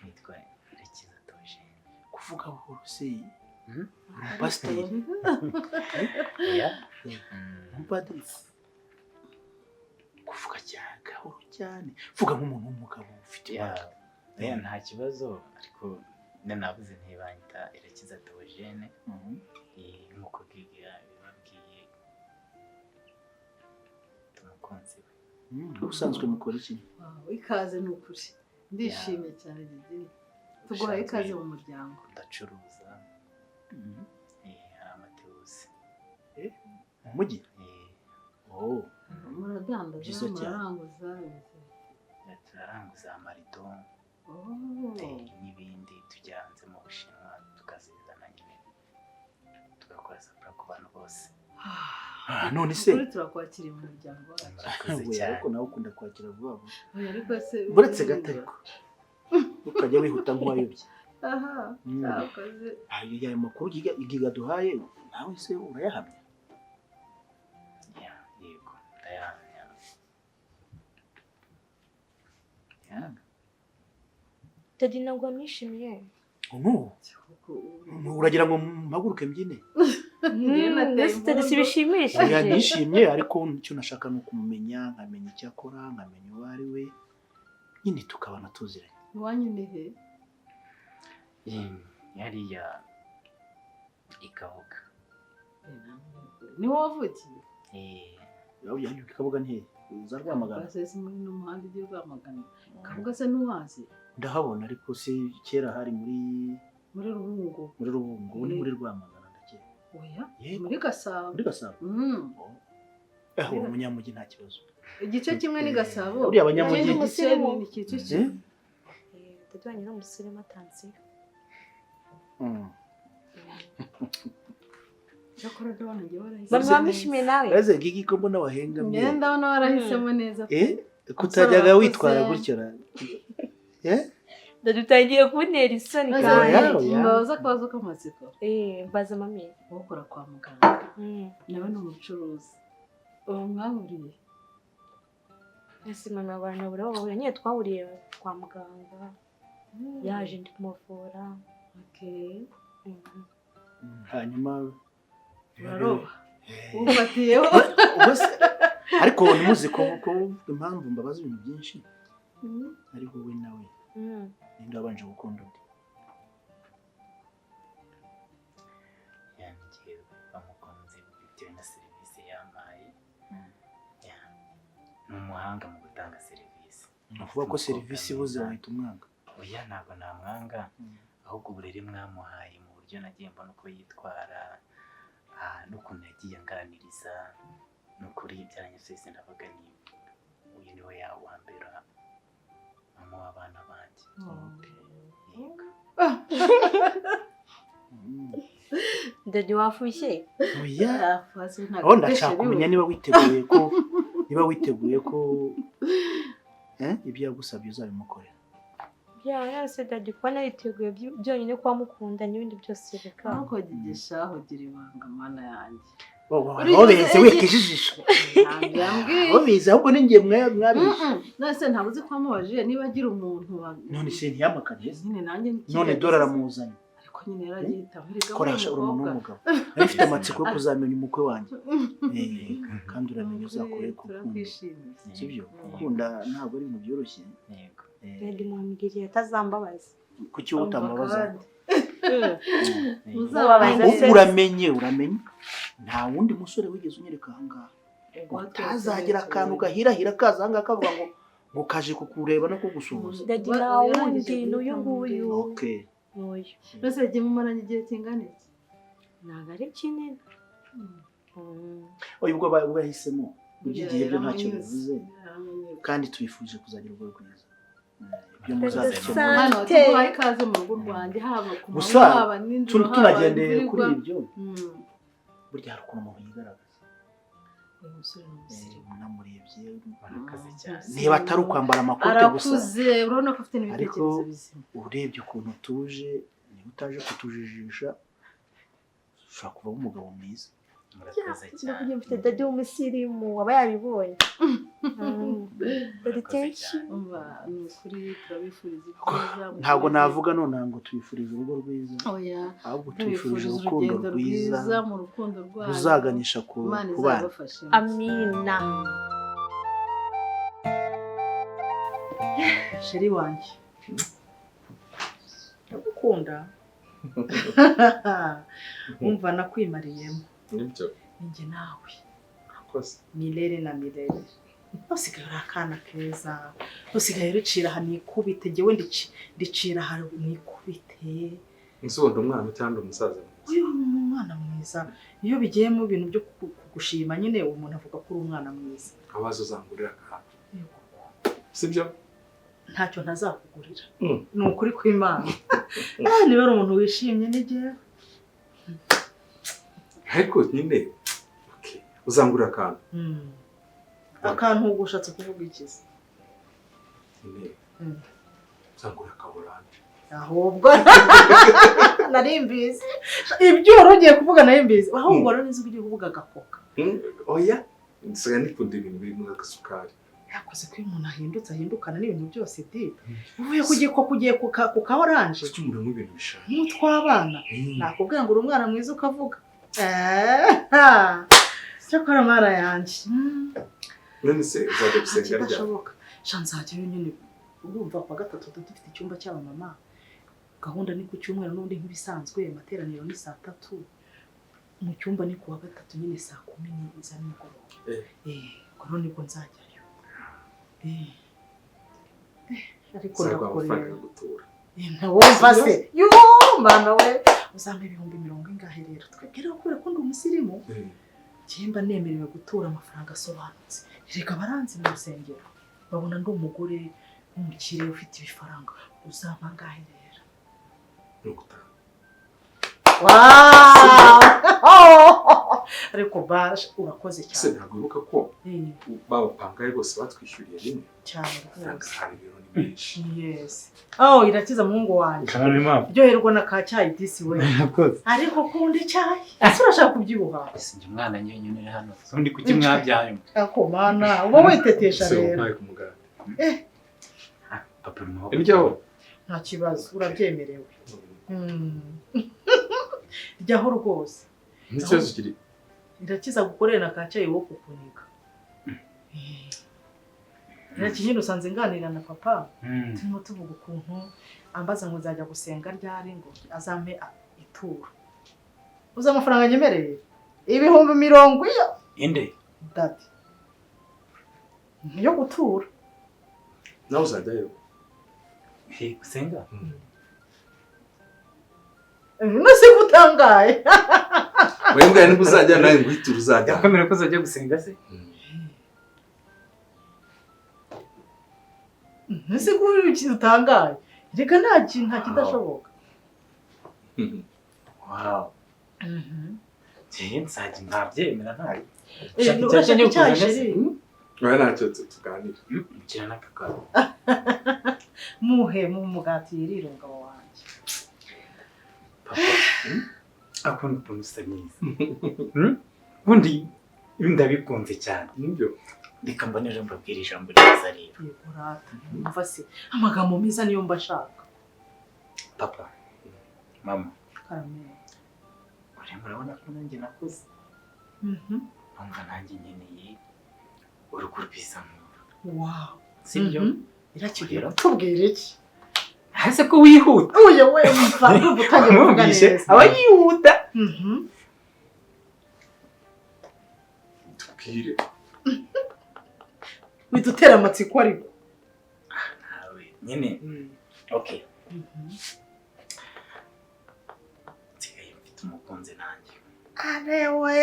Nitwa Irakiza Theogene. Kuvuga buhoro se. Pasiteri. Umpadiri. Kuvuga cyane gahoro cyane. Vuga nk'umuntu w'umugabo ufite ibanga. Nta kibazo ariko navuze ntibanyita Irakiza Theogene. Nk'uko bwigira bibabwiye tumukunzi we. Usanzwe mukora iki? Ikaze ni ukuri. Ndishimye cyane Didi. Tuguhaye ikaze mu muryango. Ndacuruza. Hari amatewusi. Mu mujyi? Oh. Muradandaza, muraranguza. Turaranguza amarido. N'ibindi tujyanze mu Bushinwa tukazizana nyine. Tugakora sapura ku bantu bose. None se kuri turakwakira mu muryango wacu. Ariko nawe ukunda kwakira vuba vuba. Ariko se buretse gatariko. Ukajya wihuta nk'uwayobye. Aha. Cyakoze. Ayo makuru igiga duhaye nawe se urayahamya? Yego, ndayahamya. Daddy ntabwo mwishimiye. Uragira ngo mpaguruke mbyine? Daddy si bishimishije. Nishimye ariko icyo nashaka ni ukumumenya, nkamenya icyo akora, nkamenya uwo ari we. Nyine tukabana tuziranye. Iwanyu ni he? Hariya Ikabuga. Ni wowe wavukiye? Yanyu Ikabuga ni he? Uza Rwamagana? Basese muri n'umuhanda ugiye Rwamagana. Ikabuga se nuwazi? Ndahabona ariko se kera hari muri Rubungo. Muri Rubungo ni muri Rwamagana ndakeka. Oya, muri Gasabo. Muri Gasabo? Umunyamujyi nta kibazo. Igice kimwe ni Gasabo. Uriya abanyamujyi ni Kicukiro. Daddy wanyu n'umusirimu atanze. Cyakora ndabona ngiye warahise. Mama wamishimiye nawe? Maze ngiki ko mbona wahengamye. Ngenda ndabona warahisemo neza. Kutajyaga witwara gutyo ra. Ndadutangiye kuntera isoni kandi. Mbaza akabazo k'amatsiko. Mbaza mami. Ukora kwa muganga. Nawe ni umucuruzi. Uwo mwahuriye? Ese mama abantu bahuriye nyine twahuriye kwa muganga. Yaje ndi kumuvura. Okay. Hanyuma uraroba. Ufatiyeho. Ariko ntimuzi ko impamvu mbabaza ibintu byinshi. Ariko wowe nawe. Ninde wabanje gukunda undi? Yanjye bamukunze bitewe na serivisi yampaye. Ni umuhanga mu gutanga serivisi. Uvuga ko serivisi ibuze wahita umwanga? Oya ntabwo namwanga, ahubwo uburere mwamuhaye mu buryo nagiye mbona uko yitwara, n'ukuntu yagiye anganiriza, n'ukuri ibyanjye byose ndavuga ni uyu niwe yawambera mama w'abana banjye. Dadi wafushye? Oya. Aho ndashaka kumenya niba witeguye ko ibyo yagusabye uzabimukorera. Yose dadi kuba nariteguye byonyine kuba mukunda n'ibindi byose reka. Nako gigisha aho gira ibanga mana yanjye. Wobeze wekijijisha. Wobeze ahubwo ningiye mwabisha. Nase ntabuze ko amubajije niba agira umuntu none se ntiyamakanye. Nyine nanjye none dora aramuzanye. Ariko nyine yaragita mbiriga korasha uri umuntu w'umugabo. Arifite amatsiko yo kuzamenya umukwe wanjye. Kandi uramenye uzakore gukunda. Sibyo? Gukunda ntabwo ari ibintu byoroshye. Yego. Dadi mumbwiriye atazambabaza. Kuki utambabaza? Uramenye nta wundi musore wigeze unyereka ahangaha. Utazagira akantu gahirahira kaza ahangaha kavuga ngo kaje kukureba no kugusuhuza. Dadi na wundi n'uyu nguyu. Okay. Mbese yagiye mumaranye igihe kingana iki? Ntabwo ari kinini. Oya ubwo bahisemo igihe byo ntacyo bivuze kandi twifuje kuzagira urwo rwiza. Ibyo muzazakira hano tubaye ikaze mu rugo rwanjye haba ku mama n'inzu tunagendeye kuri ibyo. Burya hari ukuntu umuntu yigaragaza. Uyu musore n'umusirimu namurebye barakaze cyane. Niba atari ukwambara amakote gusa. Arakuze urabona ko afite n'ibitekerezo bizima. Urebye ukuntu tuje niba utaje kutujijisha ushobora kuba umugabo mwiza. Murakaze cyane. Ndavuga mfite dadi w'umusirimu waba yabibonye. Dadi kenshi ni ukuri turabifuriza ibyiza. Ntabwo navuga none ngo twifurije urugo rwiza. Oya. Ahubwo twifurije urukundo rwiza mu rukundo rwayo. Ruzaganisha ku bana. Amina. Sheri wanjye. Ndagukunda. Umva nakwimariyemo. Nibyo. Ninjye nawe. Akoze. Milere na milere. Usigaye uri akana keza. Usigaye rucira aha nikubite. Jyewe ndicira aha nikubite. Nsubundi umwana cyangwa umusaza. Uyu umwana mwiza. Iyo bigiye mu bintu byo kugushima nyine umuntu avuga ko uri umwana mwiza. Abazo uzangurira akantu. Sibyo? Ntacyo ntazakugurira. Ni ukuri kw'Imana. Niba ari umuntu wishimye n'igihe. Ariko nyine okay uzangurira akantu. Akantu ugushatse kuvuga ikizi. Nyine. Uzangurira akaburanje. Ahubwo narimbizi. Ibyo ugiye kuvuga narimbizi. Ahubwo rero nizo ugiye kuvuga gakoka. Oya. Nsigaye nikunda ibintu biri mu gasukari. Yakoze ko umuntu ahindukana n'ibintu byose di. Uvuye kugiye ku ka orange. Cyo umuntu n'ibintu bishaka. Mutwabana. Nakubwira ngo uri umwana mwiza ukavuga. Cyakora mara yanjye. None se uzajya gusenga rya. Shanzajya nyine urumva kwa gatatu dufite icyumba cy'aba mama. Gahunda ni ku cyumweru n'undi nk'ibisanzwe amateraniro ni saa 3. Mu cyumba ni ku wa gatatu nyine saa 10 za nimugoroba. Koro nibwo nzajyayo. Ariko ndakorera gutura. Ntawumva se. Yo mama we. Uzampa 20,000 ingahe rero? Twebwira ko urukundo umusirimu. Cyemba nemerewe gutura amafaranga asobanutse. Reka baranze mu rusengero. Babona ndi umugore w'umukire ufite ibifaranga. Uzampa ngahe rero? 50. ariko baje urakoze ese cyane ntabwo wibuka ko babapangaye bose batwishyuriye rimwe cyane usanga rwose hari ibintu ni byinshi yes irakiza muhungu wanjye Kana ni mama. ryoherwa na ka cyayi disi we Nakoze. ariko kundi icyayi ese urashaka kubyibuha Ese njye umwana nyine uri hano. Undi kuki mwabyaye? ako mana uba witetesha ese rero wampaye ku mugati Papa muho. iryaho nta kibazo urabyemerewe ryaho rwose n'ikibazo kiri irakiza gukorera na ka cyayi wo kukuniga nyine usanze nganira na papa turimo tuvuga ukuntu ambaza ngo nzajya gusenga ryari ngo azampe ituro uzi amafaranga nyemereye 50,000 iyo Inde. dadi yo gutura nawe uzajyayo Gusenga? nose gutangaye wembwa niba uzajya nawe ngo uhite uzajya Yakomera ko uzajya gusenga se? nose kuri iki utangaye reka nta kintu nta kidashoboka Wow. Nzajya ntabyemera ntayo. urashaka icyayi sheri wowe ntacyo tuganira Mukira n'akakaro. muhe mu mugati yirira umugabo wanjye Papa. Akunda ukuntu usa neza. Ubundi ndabikunze cyane. nibyo Reka mbonere mbabwira ijambo ryiza rero. urata umva se amagambo meza niyo mba ashaka Papa. Mama. karamera Murabona ko nanjye nakuze. Numva nanjye nkeneye urugo rwiza nk'uru. wow Sibyo? irakigera tubwire iki Hase ko wihuta. uye we umva utangiye kuvuga neza Aba yihuta. tubwire widutera amatsiko ariko Nawe nyine. Okay. Nsigaye mfite umukunzi nanjye. arewe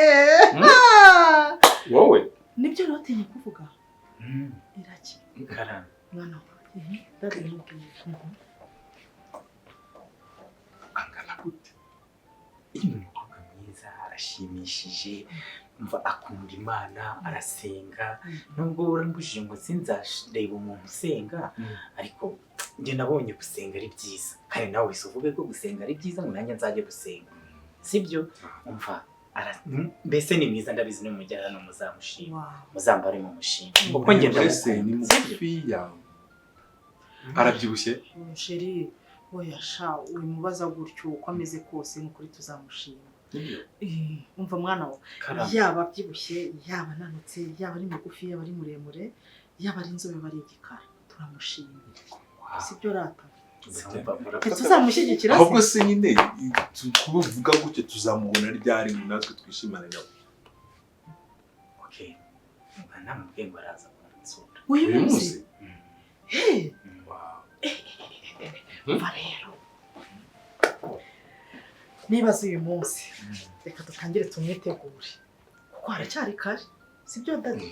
wowe nibyo natinye kuvuga iraki Karame. mwana wanjye dadi mubwiye angana gute Uyu mukobwa mwiza arashimishije. Umva akunda Imana, arasenga. Nubwo urambujije ngo sinzareba umuntu usenga, ariko njye nabonye gusenga ari byiza. Kandi nawe wese uvuge ko gusenga ari byiza ngo nanjye nzajye gusenga. Sibyo? Umva mbese ni mwiza ndabizi n'umujyana no muzamushima. Muzambare mu mushima. Kuko njye mbese ni mugufi yawe arabyibushye sheri oya sha wimubaza gutyo uko ameze kose n'ukuri tuzamushima umva mwana we yaba abyibushye yaba ananutse yaba ari mugufi yaba ari muremure yaba ari inzobe bari igikara turamushimye sibyo rata tuzamushyigikira ahubwo se nyine kuvuga gutyo tuzamubona ryari natwe twishimane nawe okay namubwiye ngo araza kunsura uyu munsi umva rero nibaza uyu munsi reka dutangire tumwitegure kuko haracyari kare sibyo dadi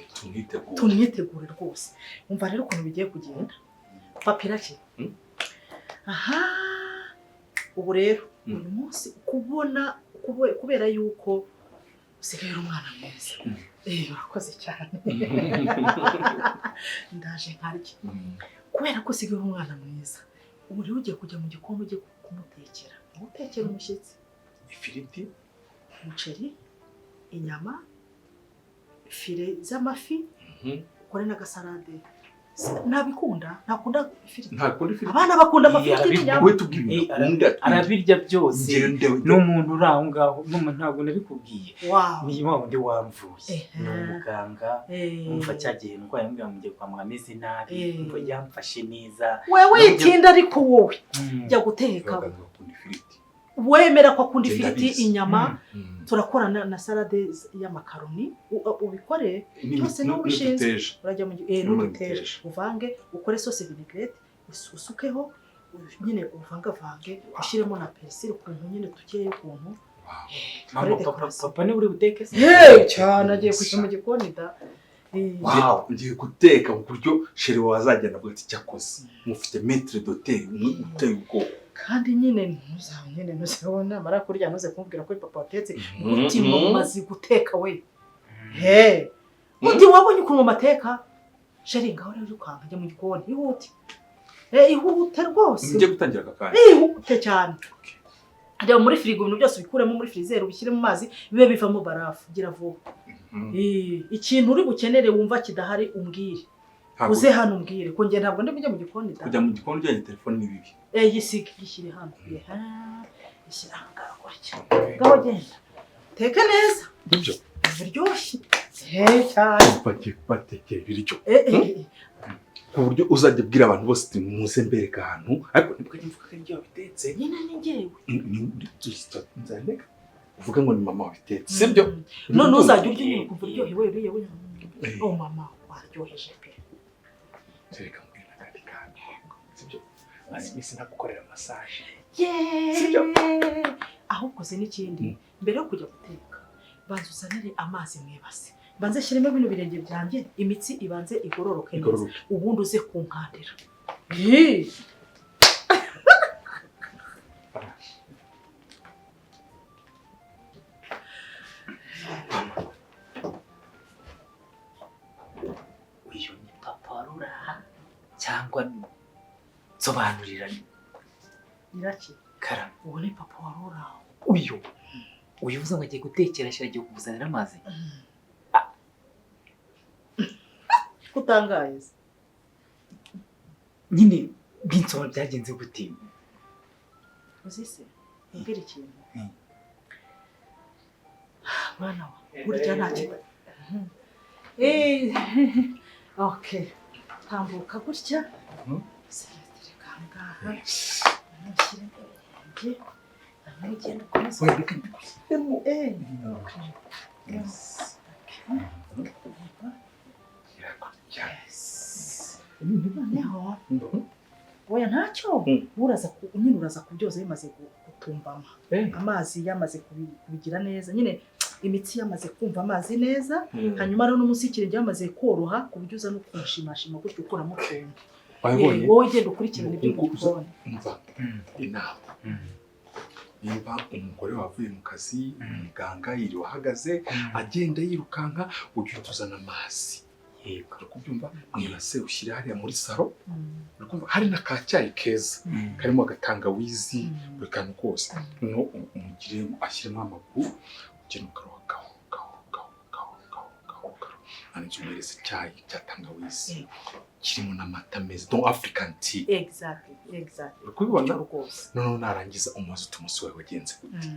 tumwitegure rwose umva rero ukuntu bigiye kugenda papira ki aha ubu rero uyu munsi kubera yuko usigaye uri umwana mwiza urakoze cyane ndaje nkarya kubera ko usigaye uri umwana mwiza ubu rero ugiye kujya mu gikoni ugiye kumutekera utekera umushyitsi ifiriti umuceri inyama file z'amafi ukore n'agasalade ntabikunda ntakunda ifiriti abana bakunda amafiriti n'inyama arabirya byose n'umuntu uri aho ngaho ntabwo nabikubwiye ni wa wundi wamvuye ni umuganga umva cyagihe ndwaye mbwira mugiye kwa muganga ameze nabi ngo yamfashe neza wewe witinda ariko wowe jya guteka wemera ko akunda ifiriti inyama turakorana na salade y'amakaroni ubikore byose n'ubishinzwe urajya mu n'umuteje uvange ukore sauce vinaigrette usukeho nyine uvangavange ushyiremo na persil ukuntu nyine tukeye ukuntu papa ni uri buteke se cyane agiye kujya mu gikoni da ngiye guteka mu buryo sheri wazagenda avuga ati cyakoze mufite maître d'hôtel umwe uteye ubwoba kandi nyine ntuzabona namara kurya ntuze kumbwira ko papa watetse umutima umaze guteka we uti wabonye ukuntu mateka sheri ngaho rero kwanga njya mu gikoni ihute ihute rwose njye gutangira aka kanya ihute cyane reba muri firigo ibintu byose bikuremo muri freezer ubishyire mu mazi bibe bivamo barafu gira vuba ikintu uri bukenere wumva kidahari umbwire uze hano umbwire ko njye ntabwo ndi bujye mu gikoni kujya mu gikoni ujyanye telefone ni bibi yisige gishyire hano ishyira ahangaha gutya ngaho genda teka neza nibyo biryoshye cyane batekeye ibiryo ku buryo uzajya ubwira abantu bose uti muze mbereka ahantu ariko nibwo nivuga ko ibyo wabitetse nyine ni njyewe nzandeka uvuga ngo ni mama wabitetse sibyo none uzajya urya unyura kumva uryohewe uriye oh mama waryoheje pe reka mbwira n'akandi kantu sibyo maze iminsi ntagukorera massage ahubwo se n'ikindi mbere yo kujya guteka banza uzanire amazi mu ibase banze shyiremo bino birenge byanjye imitsi ibanze igororoke neza ubundi uze kunkandira uyu ni papa rura cyangwa nsobanurira nyiraki karame uwo ni papa warura uyu uvuze ngo agiye gutekera ashyira agiye kukuzanira amazi utangaye nyine binsoma byagenze gute uzi se mbwira ikintu mwana wa burya nta kibazo okay tambuka gutya reka ngaha ntushyire ibirenge hanyuma ugenda ukomeza noneho oya ntacyo nyine uraza kubyoza bimaze gutumbama amazi yamaze kubigira neza nyine imitsi yamaze kumva amazi neza hanyuma rero n'umunsi ikirenge yamaze koroha ku buryo uza no kunshimashima gutyo ukuramo utuntu wowe ugenda ukurikirana ibyo gikoni inama niba umugore wavuye mu kazi umuganga yiriwe ahagaze agenda yirukanka ujye utuzana amazi yego kubyumva mwibase ushyire hariya muri salo hari na kacyayi keza karimo agatangawizi buri kantu kose no umugire ashyiremo amaguru ugenda ukaroha gaho hanyuma umuhereza icyayi cya tangawizi kirimo n'amata meza donc african tea exactly kubibona none narangiza umuzi umunsi wawe wagenze gute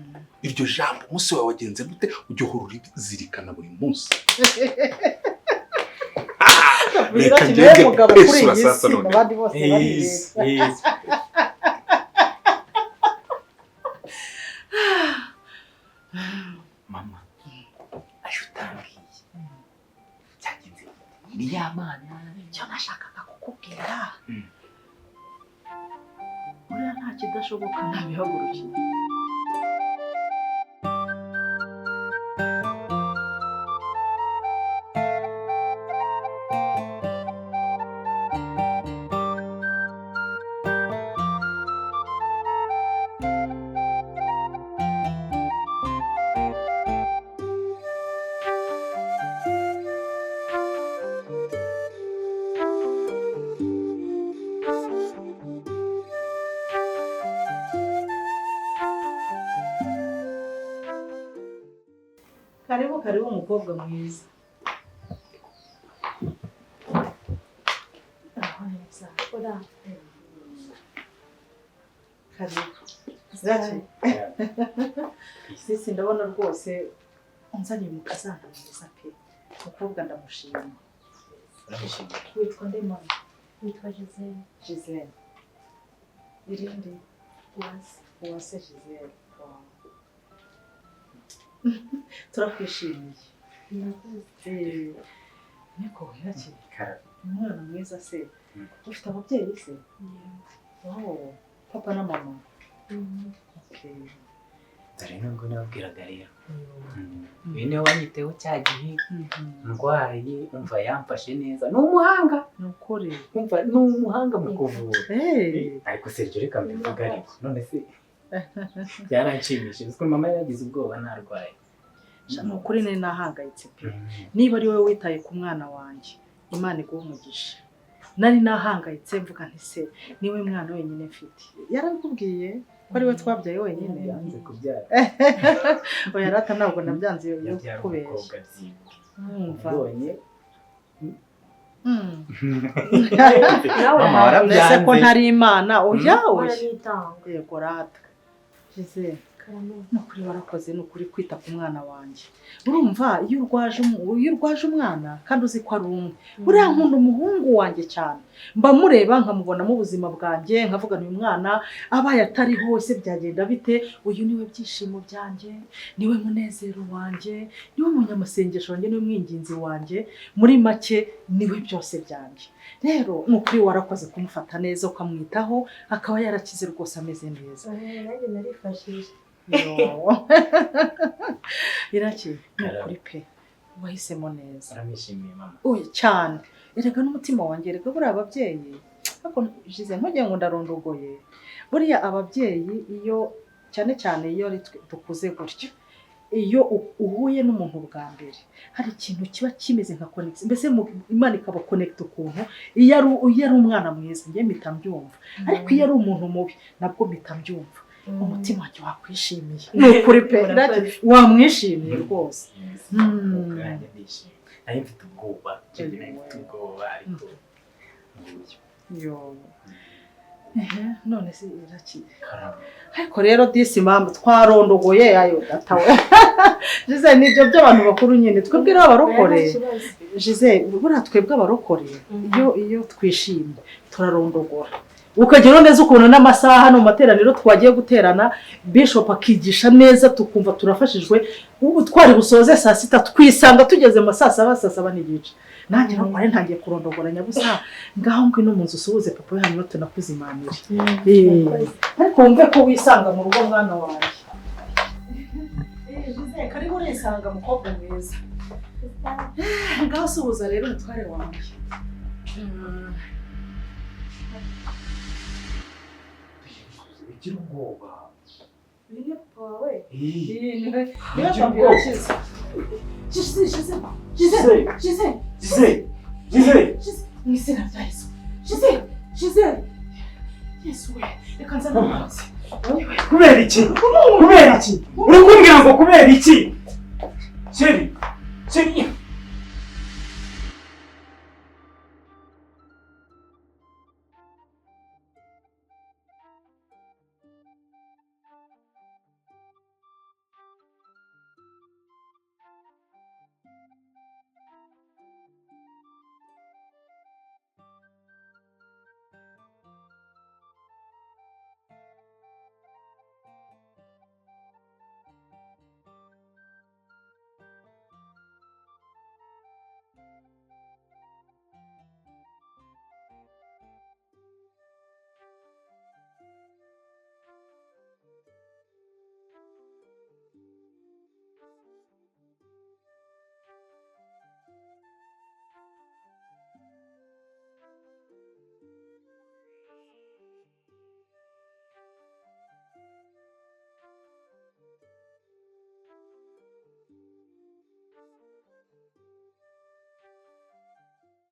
iryo jambo umunsi wawe wagenze gute ujye uhora urizirikana buri munsi reka ngende umugabo kuri iyi si abandi bose baribera mama ashutambwiye cyagenze ni ya mana icyo nashakaga kukubwira uriya nta kidashoboka ntabihagurukiye karibu umukobwa mwiza sisi ndabona rwose unzaniye mu kazana mwiza pe umukobwa ndamushima witwa nde mama Witwa Giselle irindi Uwase Giselle turakwishimiye niko yakiri umwana mwiza se ufite ababyeyi se papa na mama dore nubwo nababwiraga rero uyu niwe wanyiteho cya gihe ndwaye umva yamfashe neza ni umuhanga ni ukuri umva ni umuhanga mu kuvura ariko Sergio reka mbivuga ariko none se byaranshimishije kuko mama yagize ubwoba narwaye ni ukuri nari nahangayitse pe niba ari wowe witaye ku mwana wanjye Imana iguhe umugisha nari nahangayitse mvuga nti se niwe mwana wenyine mfite yarabikubwiye ko ari we twabyaye wenyine yanze kubyara oya rata ntabwo nabyanze yo kubeshya mbonye mama warabyanze ko ntari Imana oya yego rata Gisele nukuri warakoze nukuri kwita ku mwana wanjye urumva iyo urwaje umwana kandi uzi ko ari umwe buriya nkunda umuhungu wanjye cyane mba mureba nkamubona mu buzima bwanjye nkavuga uyu mwana abaye atari hose byagenda bite uyu niwe byishimo byanjye niwe munezero wanjye niwe munyamasengesho wanjye niwe mwinginzi wanjye muri make niwe byose byanjye rero nukuri warakoze kumufata neza ukamwitaho akaba yarakize rwose ameze neza nanjye narifashije Iraki nukuri pe wahisemo neza aramishimiye mama oya cyane erega n'umutima wanjye erega buriya ababyeyi ariko Gisele ntugire ngo ndarondogoye buriya ababyeyi iyo cyane cyane iyo dukuze gutyo iyo uhuye n'umuntu bwa mbere hari ikintu kiba kimeze nka connection mbese Imana ikaba connect ukuntu iyo ari umwana mwiza njye mpita mbyumva ariko iyo ari umuntu mubi nabwo mpita mbyumva umutima wanjye wakwishimiye nukuri pe wamwishimiye rwose nari mfite ubwoba ariko none se irakira ariko rero disi mama twarondogoye ayo datawe Gisele nibyo by'abantu bakuru nyine twebwe rero abarokore Gisele buriya twebwe abarokore iyo twishimye turarondogora ukagera neza ukuntu n'amasaha no materaniro twagiye guterana bishop akigisha neza tukumva turafashijwe ubu twari busoze saa sita twisanga tugeze mu saa saba n'igice nanjye no kwari ntangiye kurondogoranya gusa ngaho ngwino mu nzu usuhuze papa hano tunakuzimanira ariko wumve ko wisanga mu rugo mwana wanjye Gisele karibu urisanga mukobwa mwiza ngaho suhuza rero umutware wanjye ugira ubwoba Niyo pawe ugira Mwizina rya Yesu Gisele Yesu we reka nzana amazi kubera iki uri kumbwira ngo kubera iki Sheri